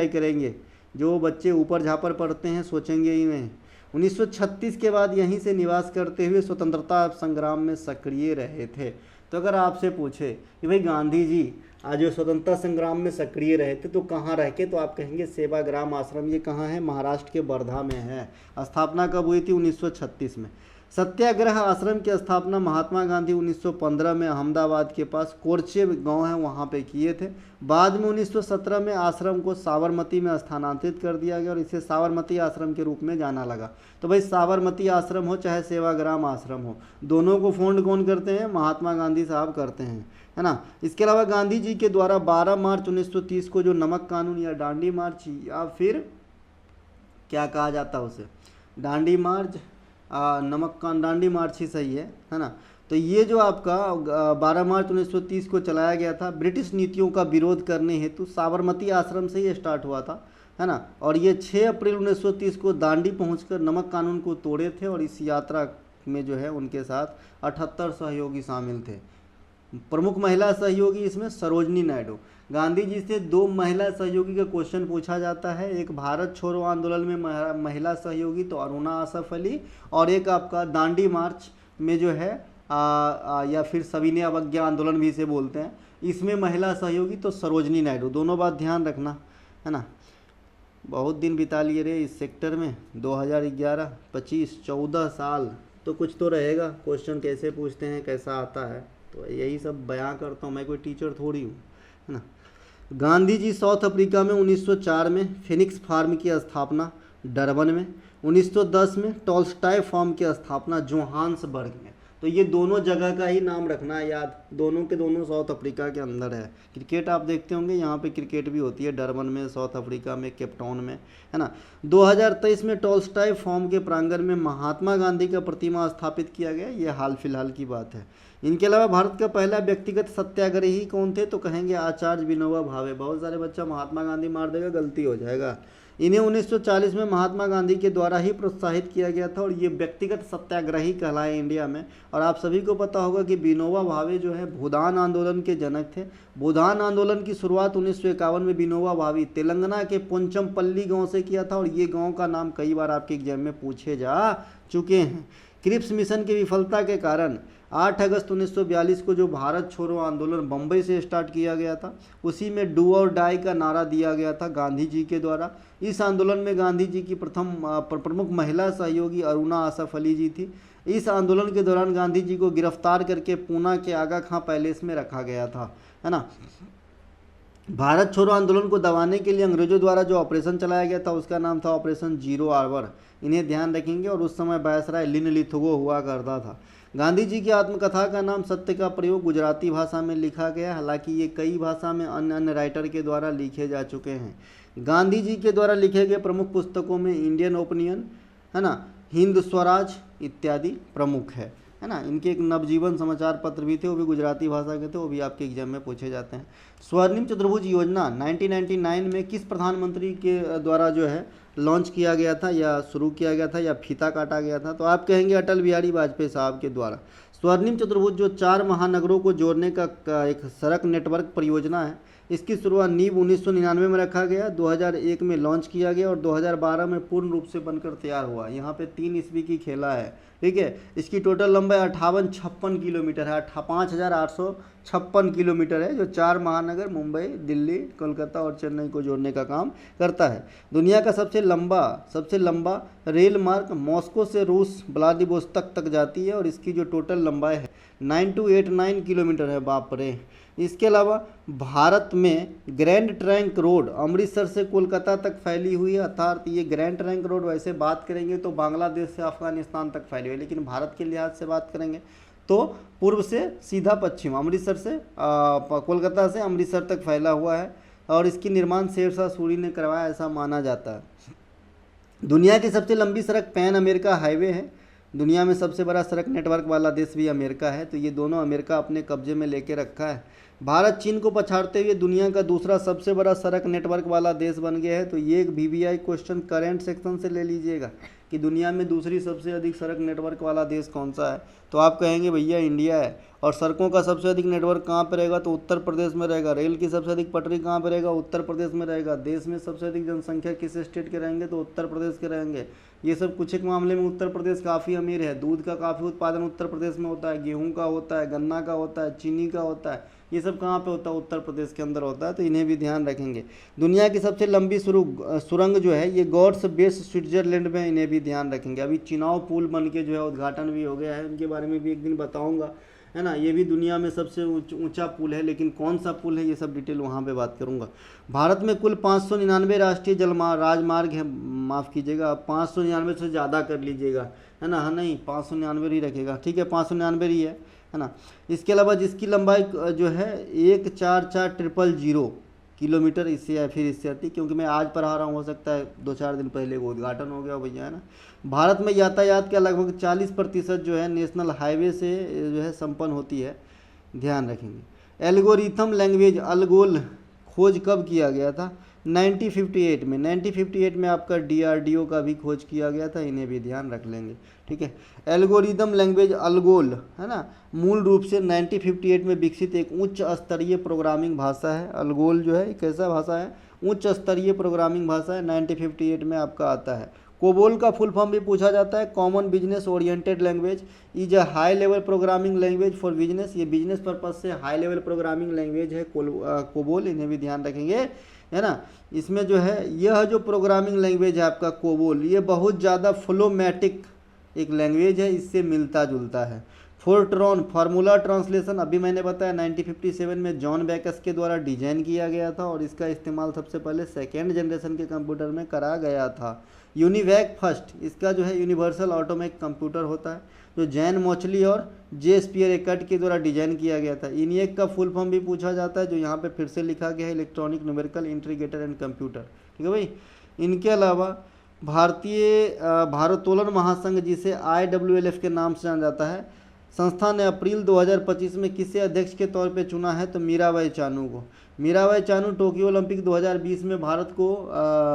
करेंगे, जो बच्चे ऊपर झापर पढ़ते हैं सोचेंगे ही नहीं। 1936 के बाद यहीं से निवास करते हुए स्वतंत्रता संग्राम में सक्रिय रहे थे। तो अगर आपसे पूछे कि भाई गांधी जी आज जो स्वतंत्रता संग्राम में सक्रिय रहे थे तो कहाँ रह के, तो आप कहेंगे सेवाग्राम आश्रम। ये कहाँ है? महाराष्ट्र के वर्धा में है। स्थापना कब हुई थी? 1936 में। सत्याग्रह आश्रम की स्थापना महात्मा गांधी 1915 में अहमदाबाद के पास कोरचे गांव है वहाँ पे किए थे। बाद में 1917 में आश्रम को साबरमती में स्थानांतरित कर दिया गया और इसे साबरमती आश्रम के रूप में जाना लगा। तो भाई साबरमती आश्रम हो चाहे सेवाग्राम आश्रम हो, दोनों को फाउंड कौन करते हैं? महात्मा गांधी साहब करते हैं, है ना। इसके अलावा गांधी जी के द्वारा 12 मार्च 1930 को जो नमक कानून या डांडी मार्च या फिर क्या कहा जाता है उसे, डांडी मार्च, नमक का डांडी मार्च ही सही है ना। तो ये जो आपका 12 मार्च 1930 को चलाया गया था ब्रिटिश नीतियों का विरोध करने हेतु, साबरमती आश्रम से ये स्टार्ट हुआ था, है ना। और ये 6 अप्रैल 1930 को दांडी पहुंचकर नमक कानून को तोड़े थे, और इस यात्रा में जो है उनके साथ 78 सहयोगी शामिल थे। प्रमुख महिला सहयोगी इसमें सरोजनी नायडू। गांधी जी से 2 महिला सहयोगी का क्वेश्चन पूछा जाता है, एक भारत छोड़ो आंदोलन में महिला सहयोगी तो अरुणा आसफ अली, और एक आपका दांडी मार्च में जो है या फिर सविनय अवज्ञा आंदोलन भी इसे बोलते हैं, इसमें महिला सहयोगी तो सरोजनी नायडू। दोनों बात ध्यान रखना, है ना। बहुत दिन बिता लिए रे इस सेक्टर में, 2011, 25, 14 साल तो कुछ तो रहेगा। क्वेश्चन कैसे पूछते हैं, कैसा आता है, तो यही सब बयां करता हूँ, मैं कोई टीचर थोड़ी हूँ, है ना। गांधी जी साउथ अफ्रीका में 1904 में फिनिक्स फार्म की स्थापना डरबन में, 1910 में टॉल्स्टॉय फार्म की स्थापना जोहान्सबर्ग में। तो ये दोनों जगह का ही नाम रखना है याद, दोनों के दोनों साउथ अफ्रीका के अंदर है। क्रिकेट आप देखते होंगे, यहाँ पे क्रिकेट भी होती है डरबन में, साउथ अफ्रीका में, केपटाउन में, है ना। 2023 में टॉल्स्टॉय फार्म के प्रांगण में महात्मा गांधी का प्रतिमा स्थापित किया गया, ये हाल फिलहाल की बात है। इनके अलावा भारत का पहला व्यक्तिगत सत्याग्रही कौन थे, तो कहेंगे आचार्य विनोबा भावे। बहुत सारे बच्चा महात्मा गांधी मार देगा, गलती हो जाएगा। इन्हें 1940 में महात्मा गांधी के द्वारा ही प्रोत्साहित किया गया था, और ये व्यक्तिगत सत्याग्रही कहलाए इंडिया में। और आप सभी को पता होगा कि विनोबा भावे जो है भूदान आंदोलन के जनक थे। भूदान आंदोलन की शुरुआत 1951 में विनोबा भावे तेलंगाना के पोंचमपल्ली गांव से किया था, और ये गांव का नाम कई बार आपके एग्जाम में पूछे जा चुके हैं। क्रिप्स मिशन की विफलता के कारण 8 अगस्त 1942 को जो भारत छोड़ो आंदोलन बम्बई से स्टार्ट किया गया था, उसी में डू और डाई का नारा दिया गया था गांधी जी के द्वारा। इस आंदोलन में गांधी जी की प्रमुख महिला सहयोगी अरुणा आसफ अली जी थी। इस आंदोलन के दौरान गांधी जी को गिरफ्तार करके पूना के आगा खां पैलेस में रखा गया था, है ना। भारत छोड़ो आंदोलन को दबाने के लिए अंग्रेजों द्वारा जो ऑपरेशन चलाया गया था उसका नाम था ऑपरेशन जीरो आवर, इन्हें ध्यान रखेंगे। और उस समय वायसराय लिनलिथगो हुआ करता था। गांधी जी की आत्मकथा का नाम सत्य का प्रयोग गुजराती भाषा में लिखा गया, हालांकि ये कई भाषा में अन्य अन्य राइटर के द्वारा लिखे जा चुके हैं। गांधी जी के द्वारा लिखे गए प्रमुख पुस्तकों में इंडियन ओपिनियन, है ना, हिंद स्वराज इत्यादि प्रमुख है ना। इनके एक नवजीवन समाचार पत्र भी थे, वो भी गुजराती भाषा के थे, वो भी आपके एग्जाम में पूछे जाते हैं। स्वर्णिम चतुर्भुज योजना 1999 में किस प्रधानमंत्री के द्वारा जो है लॉन्च किया गया था, या शुरू किया गया था, या फीता काटा गया था, तो आप कहेंगे अटल बिहारी वाजपेयी साहब के द्वारा। स्वर्णिम चतुर्भुज जो 4 महानगरों को जोड़ने का एक सड़क नेटवर्क परियोजना है, इसकी शुरुआत नींव 1999 में रखा गया, 2001 में लॉन्च किया गया और 2012 में पूर्ण रूप से बनकर तैयार हुआ। यहाँ पे 3 ईस्वी की खेला है, ठीक है। इसकी टोटल लंबाई 5856 किलोमीटर है, 5856 किलोमीटर है, जो 4 महानगर मुंबई, दिल्ली, कोलकाता और चेन्नई को जोड़ने का काम करता है। दुनिया का सबसे लंबा रेल मार्ग मॉस्को से रूस व्लादिवोस्तोक तक जाती है, और इसकी जो टोटल लंबाई है 9289 किलोमीटर है, बाप रे। इसके अलावा भारत में ग्रैंड ट्रंक रोड अमृतसर से कोलकाता तक फैली हुई है, अर्थात ये ग्रैंड ट्रंक रोड वैसे बात करेंगे तो बांग्लादेश से अफगानिस्तान तक फैली हुई है, लेकिन भारत के लिहाज से बात करेंगे तो पूर्व से सीधा पश्चिम, अमृतसर से कोलकाता से अमृतसर तक फैला हुआ है, और इसकी निर्माण शेरशाह सूरी ने करवाया ऐसा माना जाता है। दुनिया की सबसे लंबी सड़क पैन अमेरिका हाईवे है। दुनिया में सबसे बड़ा सड़क नेटवर्क वाला देश भी अमेरिका है, तो ये दोनों अमेरिका अपने कब्जे में लेके रखा है। भारत चीन को पछाड़ते हुए दुनिया का दूसरा सबसे बड़ा सड़क नेटवर्क वाला देश बन गया है। तो ये एक VVI क्वेश्चन करेंट सेक्शन से ले लीजिएगा कि दुनिया में दूसरी सबसे अधिक सड़क नेटवर्क वाला देश कौन सा है, तो आप कहेंगे भैया इंडिया है। और सड़कों का सबसे अधिक नेटवर्क कहाँ पर रहेगा, तो उत्तर प्रदेश में रहेगा। रेल की सबसे अधिक पटरी कहाँ पर रहेगा, उत्तर प्रदेश में रहेगा। देश में सबसे अधिक जनसंख्या किस स्टेट के रहेंगे, तो उत्तर प्रदेश के रहेंगे। ये सब कुछ एक मामले में उत्तर प्रदेश काफ़ी अमीर है। दूध का काफ़ी उत्पादन उत्तर प्रदेश में होता है, गेहूँ का होता है, गन्ना का होता है, चीनी का होता है, ये सब कहाँ पे होता है, उत्तर प्रदेश के अंदर होता है, तो इन्हें भी ध्यान रखेंगे। दुनिया की सबसे लंबी सुरंग जो है ये गॉड्स बेस स्विट्जरलैंड में, इन्हें भी ध्यान रखेंगे। अभी चिनाव पुल बन के जो है उद्घाटन भी हो गया है, उनके बारे में भी एक दिन बताऊँगा, है ना। ये भी दुनिया में सबसे ऊंचा पुल है, लेकिन कौन सा पुल है ये सब डिटेल वहाँ पे बात करूँगा। भारत में कुल 599 राष्ट्रीय राजमार्ग है, माफ़ कीजिएगा 599 से ज़्यादा कर लीजिएगा, है ना। हाँ नहीं 599 ही रखेगा, ठीक है 599 ही है ना। इसके अलावा जिसकी लंबाई जो है 144000 किलोमीटर, इससे या फिर इससे अधिक, क्योंकि मैं आज पढ़ा रहा हूँ, हो सकता है 2-4 दिन पहले वो उद्घाटन हो गया हो भैया, है ना। भारत में यातायात का लगभग 40% जो है नेशनल हाईवे से जो है संपन्न होती है, ध्यान रखेंगे। एल्गोरिथम लैंग्वेज अल्गोल खोज कब किया गया था? 1958 में। 1958 में आपका DRDO का भी खोज किया गया था, इन्हें भी ध्यान रख लेंगे, ठीक है। एल्गोरिदम लैंग्वेज अल्गोल, है ना, मूल रूप से 1958 में विकसित एक उच्च स्तरीय प्रोग्रामिंग भाषा है। अल्गोल जो है एक ऐसा भाषा है, उच्च स्तरीय प्रोग्रामिंग भाषा है, 1958 में आपका आता है। कोबोल का फुल फॉर्म भी पूछा जाता है, common business oriented language is a high level programming language for business. ये बिजनेस पर्पज से हाई लेवल प्रोग्रामिंग लैंग्वेज है कोबोल, इन्हें भी ध्यान रखेंगे, है ना। इसमें जो है यह जो प्रोग्रामिंग लैंग्वेज है आपका कोबोल, ये बहुत ज़्यादा फ्लोमैटिक एक लैंग्वेज है, इससे मिलता जुलता है। फोर्ट्रॉन फार्मूला ट्रांसलेशन, अभी मैंने बताया 1957 में जॉन बैकस के द्वारा डिजाइन किया गया था और इसका इस्तेमाल सबसे पहले सेकेंड जनरेशन के कंप्यूटर में करा गया था। यूनिवैक फर्स्ट, इसका जो है यूनिवर्सल ऑटोमेटिक कंप्यूटर होता है, जो जैन मोचली और जे स्पियर एकट के द्वारा डिजाइन किया गया था। इनिएक का फुल फॉर्म भी पूछा जाता है, जो यहाँ पे फिर से लिखा गया है, electronic numerical integrator and computer, ठीक है भाई। इनके अलावा भारतीय भारोत्तोलन महासंघ, जिसे IWLF के नाम से जाना जाता है, संस्था ने अप्रैल 2025 में किसे अध्यक्ष के तौर पे चुना है? तो मीराबाई चानू को। मीराबाई चानू टोक्यो ओलंपिक 2020 में भारत को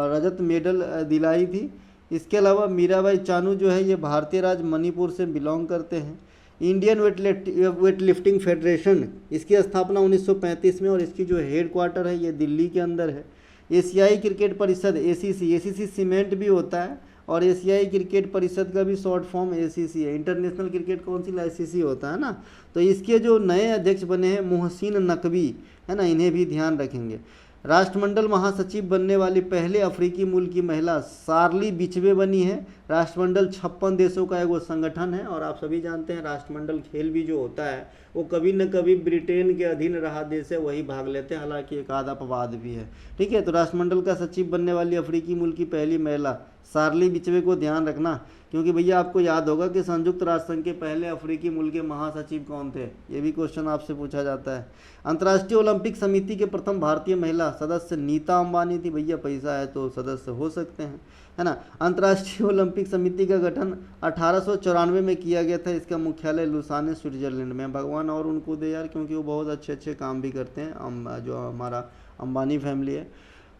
रजत मेडल दिलाई थी। इसके अलावा मीराबाई चानू जो है ये भारतीय राज्य मणिपुर से बिलोंग करते हैं। इंडियन वेट लिफ्टिंग फेडरेशन, इसकी स्थापना 1935 में और इसकी जो हेड क्वार्टर है ये दिल्ली के अंदर है। एशियाई क्रिकेट परिषद ACC सीमेंट भी होता है और एशियाई क्रिकेट परिषद का भी शॉर्ट फॉर्म ACC है। इंटरनेशनल क्रिकेट काउंसिल ICC होता है ना। तो इसके जो नए अध्यक्ष बने हैं मोहसिन नकवी, है ना, इन्हें भी ध्यान रखेंगे। राष्ट्रमंडल महासचिव बनने वाली पहले अफ्रीकी मूल की महिला शार्ली बिचवे बनी है। राष्ट्रमंडल 56 देशों का एगो संगठन है और आप सभी जानते हैं राष्ट्रमंडल खेल भी जो होता है वो कभी न कभी ब्रिटेन के अधीन रहा देश है वही भाग लेते हैं, हालांकि एक आधा अपवाद भी है, ठीक है। तो राष्ट्रमंडल का सचिव बनने वाली अफ्रीकी मूल की पहली महिला शार्ली बिचवे को ध्यान रखना, क्योंकि भैया आपको याद होगा कि संयुक्त राष्ट्र संघ के पहले अफ्रीकी मूल के महासचिव कौन थे, ये भी क्वेश्चन आपसे पूछा जाता है। अंतर्राष्ट्रीय ओलंपिक समिति के प्रथम भारतीय महिला सदस्य नीता अंबानी थी। भैया पैसा है तो सदस्य हो सकते हैं, है ना। अंतर्राष्ट्रीय ओलंपिक समिति का गठन 1894 में किया गया था। इसका मुख्यालय लुसाने स्विट्जरलैंड में। भगवान और उनको दे यार, क्योंकि वो बहुत अच्छे अच्छे काम भी करते हैं, जो हमारा अंबानी फैमिली है।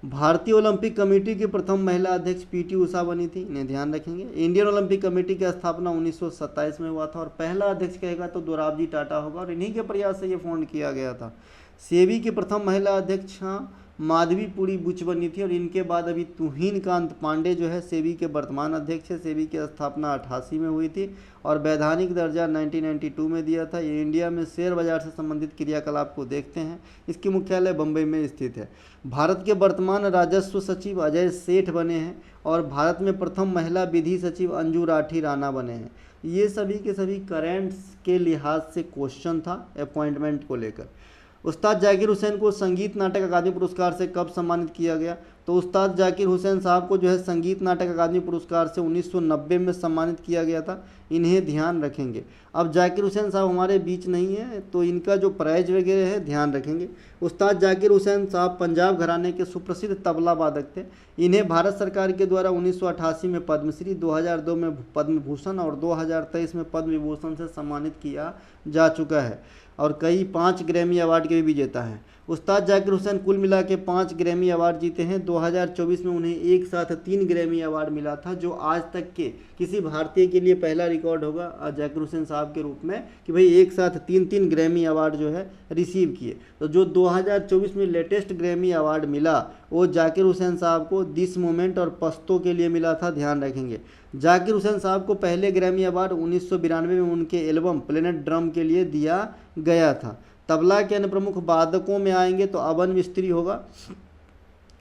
भारतीय ओलंपिक कमेटी की प्रथम महिला अध्यक्ष PT उषा बनी थी, इन्हें ध्यान रखेंगे। इंडियन ओलंपिक कमेटी की स्थापना 1927 में हुआ था और पहला अध्यक्ष कहेगा तो दोराबजी टाटा होगा और इन्हीं के प्रयास से ये फाउंड किया गया था। सेबी की प्रथम महिला अध्यक्ष माधवी पुरी बुच बनी थी और इनके बाद अभी तुहिन कांत पांडे जो है सेबी के वर्तमान अध्यक्ष है। सेबी की स्थापना 88 में हुई थी और वैधानिक दर्जा 1992 में दिया था। ये इंडिया में शेयर बाजार से संबंधित क्रियाकलाप को देखते हैं। इसकी मुख्यालय बम्बई में स्थित है। भारत के वर्तमान राजस्व सचिव अजय सेठ बने हैं और भारत में प्रथम महिला विधि सचिव अंजू राठी राणा बने हैं। ये सभी के सभी करेंट्स के लिहाज से क्वेश्चन था अपॉइंटमेंट को लेकर। उस्ताद जाकिर हुसैन को संगीत नाटक अकादमी पुरस्कार से कब सम्मानित किया गया? तो उस्ताद जाकिर हुसैन साहब को जो है संगीत नाटक अकादमी पुरस्कार से 1990 में सम्मानित किया गया था, इन्हें ध्यान रखेंगे। अब जाकिर हुसैन साहब हमारे बीच नहीं है तो इनका जो प्राइज वगैरह है ध्यान रखेंगे। उस्ताद जाकिर हुसैन साहब पंजाब घराने के सुप्रसिद्ध तबला वादक थे। इन्हें भारत सरकार के द्वारा 1988 में पद्मश्री, 2002 में पद्म भूषण और 2023 में पद्म विभूषण से सम्मानित किया जा चुका है और कई 5 ग्रैमी अवार्ड के भी विजेता हैं। उस्ताद जाकिर हुसैन कुल मिला के 5 ग्रैमी अवार्ड जीते हैं। 2024 में उन्हें एक साथ 3 ग्रैमी अवार्ड मिला था, जो आज तक के किसी भारतीय के लिए पहला रिकॉर्ड होगा जाकिर हुसैन साहब के रूप में कि भाई एक साथ 3 ग्रैमी अवार्ड जो है रिसीव किए। तो जो 2024 में लेटेस्ट ग्रैमी अवार्ड मिला वो जाकिर हुसैन साहब को दिस मोमेंट और पश्तो के लिए मिला था, ध्यान रखेंगे। जाकिर हुसैन साहब को पहले ग्रैमी अवार्ड 1992 में उनके एल्बम प्लेनेट ड्रम के लिए दिया गया था। तबला के अन्य प्रमुख वादकों में आएंगे तो अबन मिस्त्री होगा,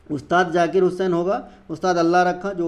उस्ताद जाकिर हुसैन होगा, उस्ताद अल्लाह रखा जो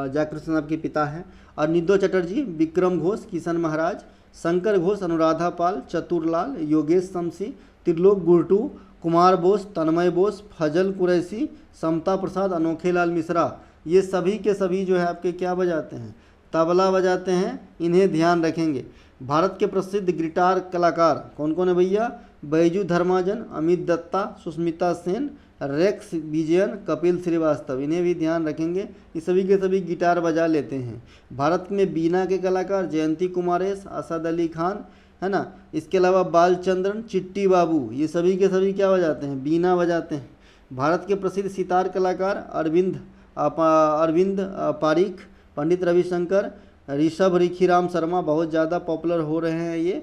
जाकिर हुसैन साहब के पिता हैं, और निधो चटर्जी, विक्रम घोष, किशन महाराज, शंकर घोष, अनुराधा पाल, चतुरलाल, योगेश शमसी, त्रिलोक गुर्टू, कुमार बोस, तन्मय बोस, फजल कुरैशी, समता प्रसाद, अनोखे लाल मिश्रा, ये सभी के सभी जो है आपके क्या बजाते हैं? तबला बजाते हैं, इन्हें ध्यान रखेंगे। भारत के प्रसिद्ध गिटार कलाकार कौन कौन है भैया? बैजू धर्माजन, अमित दत्ता, सुष्मिता सेन, रेक्स विजयन, कपिल श्रीवास्तव, इन्हें भी ध्यान रखेंगे। ये सभी के सभी गिटार बजा लेते हैं। भारत में बीना के कलाकार जयंती कुमारेश, असद अली खान, है ना। इसके अलावा बालचंद्रन, चिट्टी बाबू, ये सभी के सभी क्या बजाते हैं, बीना बजाते हैं। भारत के प्रसिद्ध सितार कलाकार अरविंद पारिख, पंडित रविशंकर, ऋषभ रिखीराम शर्मा बहुत ज़्यादा पॉपुलर हो रहे हैं ये,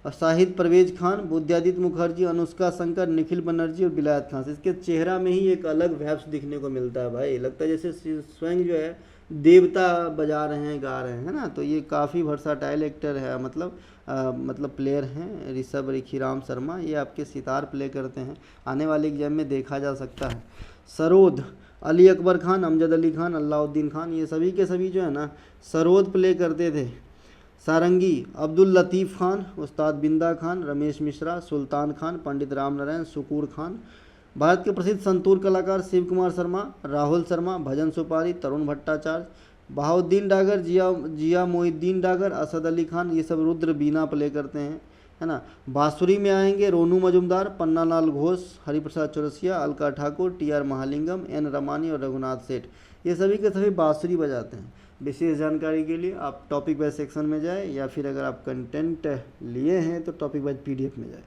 शाहिद परवेज खान, बुद्धादित्य मुखर्जी, अनुष्का शंकर, निखिल बनर्जी और बिलायत खान। इसके चेहरा में ही एक अलग वैब्स दिखने को मिलता है भाई, लगता है जैसे स्वयं जो है देवता बजा रहे हैं, गा रहे हैं, है ना। तो ये काफ़ी वर्साटाइल एक्टर है, मतलब प्लेयर हैं ऋषभ रिखीराम शर्मा, ये आपके सितार प्ले करते हैं, आने वाले एग्जाम में देखा जा सकता है। सरोद, अली अकबर खान, अमजद अली खान, अलाउद्दीन खान, ये सभी के सभी जो है ना सरोद प्ले करते थे। सारंगी, अब्दुल लतीफ़ खान, उस्ताद बिंदा खान, रमेश मिश्रा, सुल्तान खान, पंडित राम नारायण, शुकूर खान। भारत के प्रसिद्ध संतूर कलाकार शिव कुमार शर्मा, राहुल शर्मा, भजन सुपारी, तरुण भट्टाचार्य, बहाउद्दीन डागर, जिया मोहिद्दीन डागर, असद अली खान, ये सब रुद्र बीना प्ले करते हैं, है ना। बांसुरी में आएंगे रोनू मजुमदार, पन्नालाल घोष, हरिप्रसाद चौरसिया, अलका ठाकुर, टी.आर. महालिंगम, एन रमानी और रघुनाथ सेठ, ये सभी के सभी बांसुरी बजाते हैं। विशेष जानकारी के लिए आप टॉपिक वाइज सेक्शन में जाए, या फिर अगर आप कंटेंट लिए हैं तो टॉपिक वाइज PDF में जाए।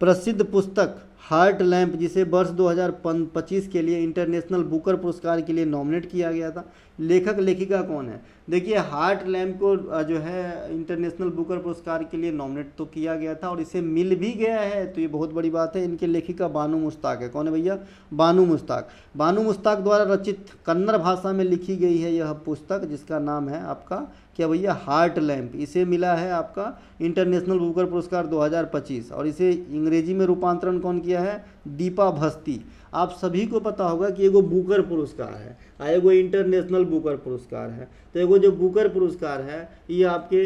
प्रसिद्ध पुस्तक हार्ट लैम्प, जिसे वर्ष 2025 के लिए इंटरनेशनल बुकर पुरस्कार के लिए नॉमिनेट किया गया था, लेखक लेखिका कौन है? देखिए, हार्ट लैम्प को जो है इंटरनेशनल बुकर पुरस्कार के लिए नॉमिनेट तो किया गया था और इसे मिल भी गया है, तो ये बहुत बड़ी बात है। इनके लेखिका बानू मुश्ताक है। कौन है भैया? बानू मुश्ताक। बानू मुश्ताक द्वारा रचित कन्नड़ भाषा में लिखी गई है यह पुस्तक, जिसका नाम है आपका क्या भैया? Heart lamp. इसे मिला है आपका इंटरनेशनल बुकर पुरस्कार 2025 और इसे अंग्रेजी में रूपांतरण कौन किया है? दीपा भस्ती। आप सभी को पता होगा कि एगो बुकर पुरस्कार है, एगो इंटरनेशनल बुकर पुरस्कार है। तो एगो जो बुकर पुरस्कार है ये आपके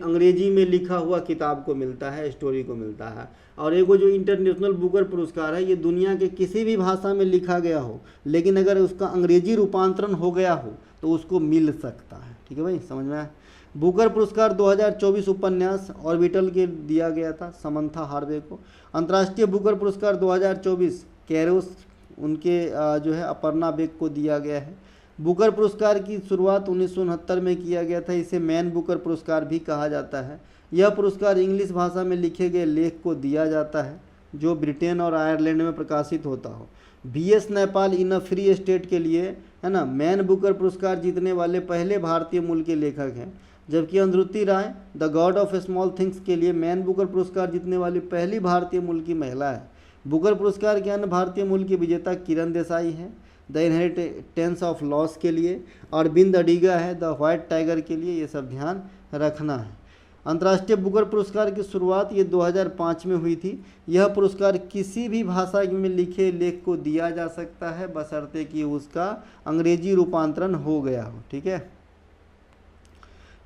अंग्रेजी में लिखा हुआ किताब को मिलता है, स्टोरी को मिलता है, और एगो जो इंटरनेशनल बुकर पुरस्कार है ये दुनिया के किसी भी भाषा में लिखा गया हो, लेकिन अगर उसका अंग्रेजी रूपांतरण हो गया हो तो उसको मिल सकता है। ठीक है भाई, समझ में आया? बुकर पुरस्कार 2024 उपन्यास ऑर्बिटल के दिया गया था, समंथा हार्वे को। अंतर्राष्ट्रीय बुकर पुरस्कार 2024 कैरोस उनके जो है अपर्णा बेग को दिया गया है। बुकर पुरस्कार की शुरुआत 1969 में किया गया था। इसे मैन बुकर पुरस्कार भी कहा जाता है। यह पुरस्कार इंग्लिश भाषा में लिखे गए लेख को दिया जाता है जो ब्रिटेन और आयरलैंड में प्रकाशित होता हो। BS Naipaul in a free state के लिए, है ना, मैन बुकर पुरस्कार जीतने वाले पहले भारतीय मूल के लेखक हैं, जबकि अनुरुति Roy the God of small things के लिए मैन बुकर पुरस्कार जीतने वाली पहली भारतीय मूल की महिला है। बुकर पुरस्कार के अन्य भारतीय मूल की विजेता किरण देसाई है द इनहेरिटेंस ऑफ लॉस के लिए, और अरविंद अडिगा है द व्हाइट टाइगर के लिए। ये सब ध्यान रखना है। अंतर्राष्ट्रीय बुकर पुरस्कार की शुरुआत ये 2005 में हुई थी। यह पुरस्कार किसी भी भाषा में लिखे लेख को दिया जा सकता है बशर्ते कि उसका अंग्रेजी रूपांतरण हो गया हो। ठीक है।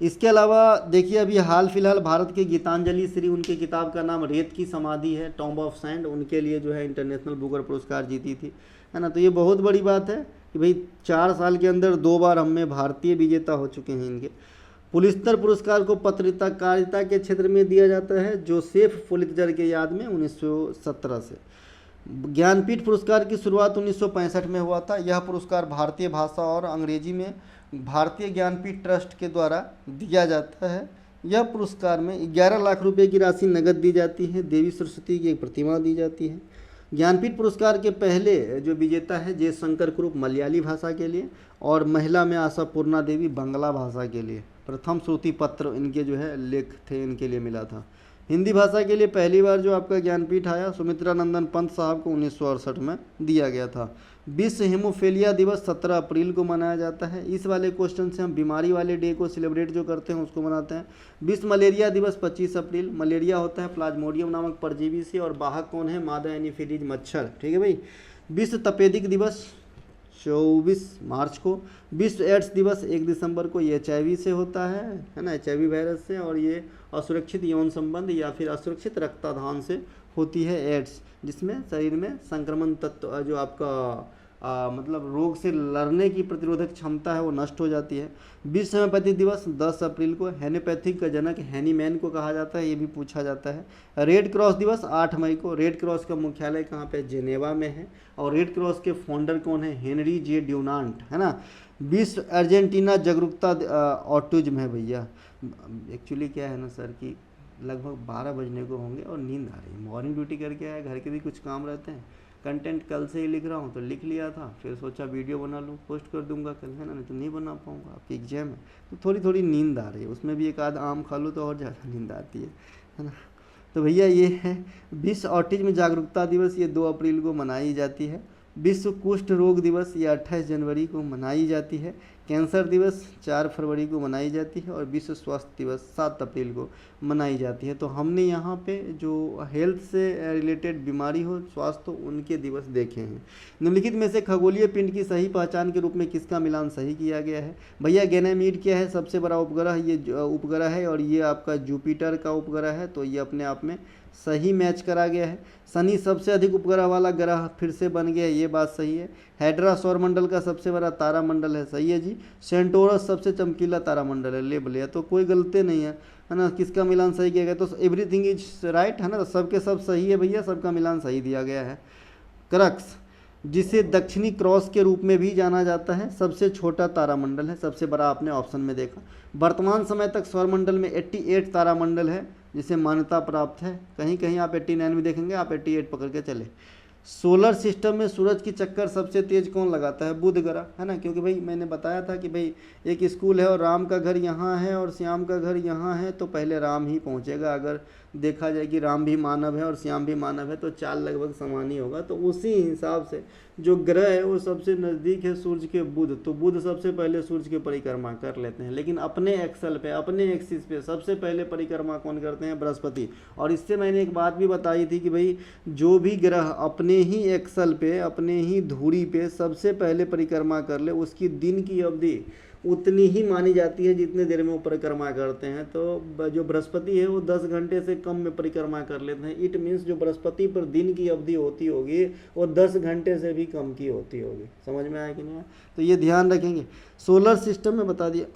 इसके अलावा देखिए, अभी हाल फिलहाल भारत के गीतांजलि श्री, उनकी किताब का नाम रेत की समाधि है, टॉम्ब ऑफ सैंड, उनके लिए जो है इंटरनेशनल बुकर पुरस्कार जीती थी, है ना। तो ये बहुत बड़ी बात है कि भाई 4 साल के अंदर 2 बार हम में भारतीय विजेता हो चुके हैं इनके। पुलित्जर पुरस्कार को पत्रकारिता के क्षेत्र में दिया जाता है, जोसेफ पुलित्जर के याद में 1917 से। ज्ञानपीठ पुरस्कार की शुरुआत 1965 में हुआ था। यह पुरस्कार भारतीय भाषा और अंग्रेजी में भारतीय ज्ञानपीठ ट्रस्ट के द्वारा दिया जाता है। यह पुरस्कार में 11 लाख रुपए की राशि नगद दी जाती है। देवी सरस्वती की एक प्रतिमा दी जाती है। ज्ञानपीठ पुरस्कार के पहले जो विजेता है जे शंकर कुरुप मलयाली भाषा के लिए, और महिला में आशा पूर्णा देवी बांग्ला भाषा के लिए। प्रथम श्रुति पत्र इनके जो है लेख थे, इनके लिए मिला था। हिंदी भाषा के लिए पहली बार जो आपका ज्ञानपीठ आया सुमित्रा नंदन पंत साहब को 1968 में दिया गया था। विश्व हेमोफीलिया दिवस 17 अप्रैल को मनाया जाता है। इस वाले क्वेश्चन से हम बीमारी वाले डे को सेलिब्रेट जो करते हैं उसको मनाते हैं। विश्व मलेरिया दिवस 25 अप्रैल। मलेरिया होता है प्लाज्मोडियम नामक परजीवी से, और वाहक कौन है? मादा एनीफिलीज मच्छर। ठीक है भाई। विश्व तपेदिक दिवस 24 मार्च को। विश्व एड्स दिवस 1 दिसंबर को। ये HIV से होता है ना, HIV वायरस से, और ये असुरक्षित यौन संबंध या फिर असुरक्षित रक्तदान से होती है एड्स, जिसमें शरीर में संक्रमण तत्व जो आपका मतलब रोग से लड़ने की प्रतिरोधक क्षमता है वो नष्ट हो जाती है। विश्व होम्योपैथी दिवस 10 अप्रैल को होम्योपैथिक का जनक हैनीमैन को कहा जाता है, ये भी पूछा जाता है। रेड क्रॉस दिवस 8 मई को। रेड क्रॉस का मुख्यालय कहाँ पे? जेनेवा में है। और रेड क्रॉस के फाउंडर कौन है? हेनरी जे ड्यूनांट, है ना। विश्व अर्जेंटीना जागरूकता ऑटिज्म है भैया। एक्चुअली क्या है ना सर कि लगभग 12 बजने को होंगे और नींद आ रही है, मॉर्निंग ड्यूटी करके आया, घर के भी कुछ काम रहते हैं, कंटेंट कल से ही लिख रहा हूँ तो लिख लिया था, फिर सोचा वीडियो बना लूँ, पोस्ट कर दूंगा कल, है ना, नहीं तो नहीं बना पाऊँगा, आपकी एग्जाम है। तो थोड़ी थोड़ी नींद आ रही है, उसमें भी एक आध आम खा लूँ तो और ज़्यादा नींद आती है ना। तो भैया ये है विश्व ऑटिज्म जागरूकता दिवस, ये 2 अप्रैल को मनाई जाती है। विश्व कुष्ठ रोग दिवस ये 28 जनवरी को मनाई जाती है। कैंसर दिवस 4 फरवरी को मनाई जाती है। और विश्व स्वास्थ्य दिवस 7 अप्रैल को मनाई जाती है। तो हमने यहाँ पे जो हेल्थ से रिलेटेड बीमारी हो, स्वास्थ्य हो, उनके दिवस देखे हैं। निम्नलिखित में से खगोलीय पिंड की सही पहचान के रूप में किसका मिलान सही किया गया है? भैया गैनेमीड क्या है? सबसे बड़ा उपग्रह, ये उपग्रह है और ये आपका जुपिटर का उपग्रह है, तो ये अपने आप में सही मैच करा गया है। शनि सबसे अधिक उपग्रह वाला ग्रह फिर से बन गया, ये बात सही है। हेड्रा सौरमंडल का सबसे बड़ा तारामंडल है, सही है जी। सेंटोरस सबसे चमकीला तारामंडल है, ले बोलिए, तो कोई गलती नहीं है ना। किसका मिलान सही किया गया? तो एवरीथिंग इज राइट, है ना, सबके सब सही है भैया, सबका मिलान सही दिया गया है। क्रक्स, जिसे दक्षिणी क्रॉस के रूप में भी जाना जाता है, सबसे छोटा तारामंडल है, सबसे बड़ा आपने ऑप्शन में देखा। वर्तमान समय तक सौरमंडल में 88 तारामंडल है जिसे मान्यता प्राप्त है। कहीं कहीं आप 89 भी देखेंगे, आप 88 पकड़ के चले। सोलर सिस्टम में सूरज की चक्कर सबसे तेज कौन लगाता है? बुध ग्रह, है ना, क्योंकि भाई मैंने बताया था कि भाई एक स्कूल है और राम का घर यहाँ है और श्याम का घर यहाँ है, तो पहले राम ही पहुँचेगा। अगर देखा जाए कि राम भी मानव है और श्याम भी मानव है तो चाल लगभग समान ही होगा। तो उसी हिसाब से जो ग्रह है वो सबसे नज़दीक है सूर्य के बुध, तो बुध सबसे पहले सूर्य की परिक्रमा कर लेते हैं। लेकिन अपने एक्सल पे, अपने एक्सिस पे सबसे पहले परिक्रमा कौन करते हैं? बृहस्पति। और इससे मैंने एक बात भी बताई थी कि भाई जो भी ग्रह अपने ही एक्सल पे, अपने ही धुरी पे सबसे पहले परिक्रमा कर ले, उसकी दिन की अवधि उतनी ही मानी जाती है जितने देर में वो परिक्रमा करते हैं। तो जो बृहस्पति है वो 10 घंटे से कम में परिक्रमा कर लेते हैं। इट मीन्स जो बृहस्पति पर दिन की अवधि होती होगी वो 10 घंटे से भी कम की होती होगी। समझ में आया कि नहीं? तो ये ध्यान रखेंगे। सोलर सिस्टम में बता दिया।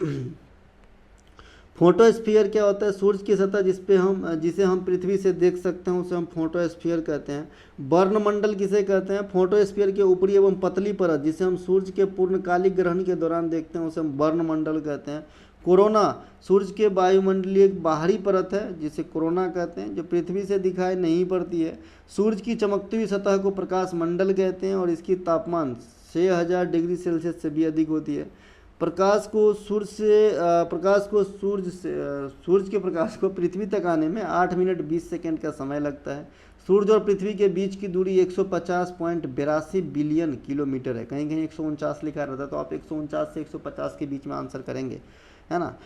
फोटोस्फीयर क्या होता है? सूर्य की सतह जिसे हम पृथ्वी से देख सकते हैं उसे हम फोटोस्फीयर कहते हैं। वर्णमंडल किसे कहते हैं? फोटोस्फीयर के ऊपरी एवं पतली परत जिसे हम सूर्य के पूर्णकालिक ग्रहण के दौरान देखते हैं उसे हम वर्णमंडल कहते हैं। कोरोना सूर्य के वायुमंडलीय एक बाहरी परत है जिसे कोरोना कहते हैं, जो पृथ्वी से दिखाई नहीं पड़ती है। सूर्य की चमकती हुई सतह को प्रकाश मंडल कहते हैं और इसकी तापमान 6000 डिग्री सेल्सियस से भी अधिक होती है। प्रकाश के प्रकाश को पृथ्वी तक आने में 8 मिनट 20 सेकेंड का समय लगता है। सूर्य और पृथ्वी के बीच की दूरी 150.82 बिलियन किलोमीटर है। कहीं कहीं 149 लिखा रहता है, तो आप 149 से 150 के बीच में आंसर करेंगे, है ना।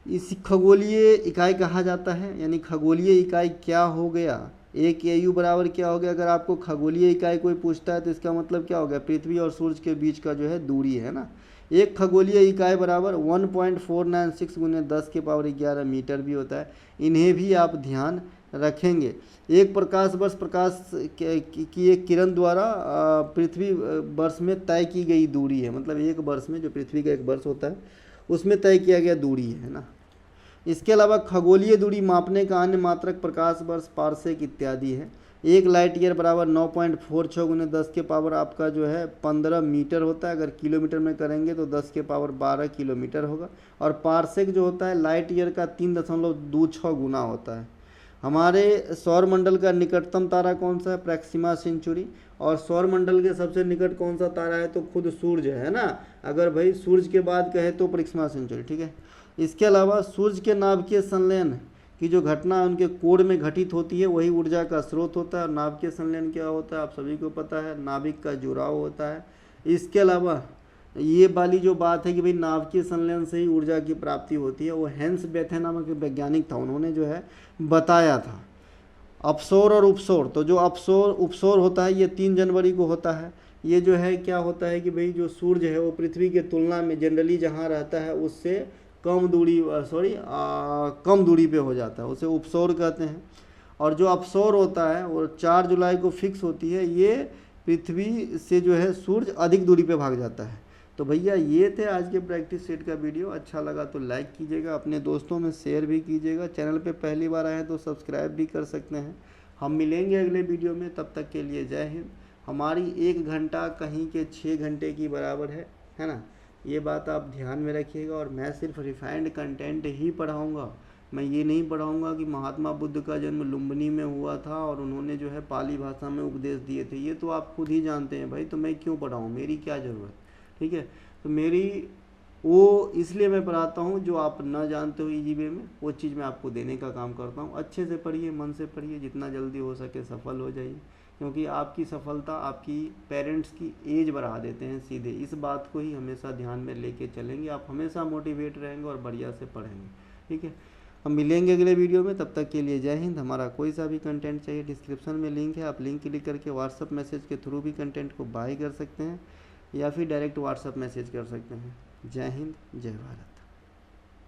इस खगोलीय इकाई कहा जाता है, यानी खगोलीय इकाई क्या हो गया? 1 AU बराबर क्या हो गया? अगर आपको खगोलीय इकाई कोई पूछता है तो इसका मतलब क्या हो गया? पृथ्वी और सूर्य के बीच का जो है दूरी है ना। एक खगोलीय इकाई बराबर 1.496 गुने 10 के पावर 11 मीटर भी होता है। इन्हें भी आप ध्यान रखेंगे। एक प्रकाश वर्ष प्रकाश की एक किरण द्वारा पृथ्वी वर्ष में तय की गई दूरी है। मतलब एक वर्ष में, जो पृथ्वी का एक वर्ष होता है उसमें तय किया गया दूरी है ना। इसके अलावा खगोलीय दूरी मापने का अन्य मात्रक प्रकाश वर्ष, पारसेक इत्यादि है। 1 लाइट ईयर बराबर 9.46 गुने 10 के पावर आपका जो है 15 मीटर होता है। अगर किलोमीटर में करेंगे तो 10 के पावर 12 किलोमीटर होगा। और पारसेक जो होता है लाइट ईयर का 3.26 गुना होता है। हमारे सौरमंडल का निकटतम तारा कौन सा है? प्रैक्सिमा सेंचुरी। और सौरमंडल के सबसे निकट कौन सा तारा है? तो खुद सूर्य है ना। अगर भाई सूर्य के बाद कहे तो प्रैक्सिमा सेंचुरी, ठीक है। इसके अलावा सूर्य के नाभिकीय संलयन की जो घटना है उनके कोर में घटित होती है, वही ऊर्जा का स्रोत होता है। नाभिकीय संलयन क्या होता है आप सभी को पता है, नाभिक का जुड़ाव होता है। इसके अलावा ये वाली जो बात है कि भाई नाभिकीय संलयन से ही ऊर्जा की प्राप्ति होती है, वो हेंस बेथे नामक वैज्ञानिक था, उन्होंने जो है बताया था। अपसौर और उपसौर, तो जो उपसौर होता है ये 3 जनवरी को होता है। ये जो है क्या होता है कि भाई जो सूर्य है वो पृथ्वी के तुलना में जनरली जहाँ रहता है उससे कम दूरी पे हो जाता है, उसे उपसौर कहते हैं। और जो अपसौर होता है वो 4 जुलाई को फिक्स होती है। ये पृथ्वी से जो है सूर्य अधिक दूरी पे भाग जाता है। तो भैया ये थे आज के प्रैक्टिस सेट का वीडियो। अच्छा लगा तो लाइक कीजिएगा, अपने दोस्तों में शेयर भी कीजिएगा। चैनल पे पहली बार आए हैं तो सब्सक्राइब भी कर सकते हैं। हम मिलेंगे अगले वीडियो में, तब तक के लिए जय हिंद। हमारी 1 घंटा कहीं के 6 घंटे की बराबर है ना, ये बात आप ध्यान में रखिएगा। और मैं सिर्फ रिफाइंड कंटेंट ही पढ़ाऊँगा, मैं ये नहीं पढ़ाऊँगा कि महात्मा बुद्ध का जन्म लुम्बिनी में हुआ था और उन्होंने जो है पाली भाषा में उपदेश दिए थे। ये तो आप खुद ही जानते हैं भाई, तो मैं क्यों पढ़ाऊँ, मेरी क्या ज़रूरत। ठीक है, तो मेरी वो इसलिए मैं पढ़ाता हूँ जो आप ना जानते हो इजी वे में, वो चीज़ मैं आपको देने का काम करता हूँ। अच्छे से पढ़िए, मन से पढ़िए, जितना जल्दी हो सके सफल हो जाइए, क्योंकि आपकी सफलता आपकी पेरेंट्स की एज बढ़ा देते हैं सीधे। इस बात को ही हमेशा ध्यान में लेके चलेंगे, आप हमेशा मोटिवेट रहेंगे और बढ़िया से पढ़ेंगे। ठीक है, हम मिलेंगे अगले वीडियो में, तब तक के लिए जय हिंद। हमारा कोई सा भी कंटेंट चाहिए, डिस्क्रिप्शन में लिंक है, आप लिंक क्लिक करके व्हाट्सअप मैसेज के थ्रू भी कंटेंट को बाय कर सकते हैं या फिर डायरेक्ट व्हाट्सअप मैसेज कर सकते हैं। जय हिंद, जय भारत।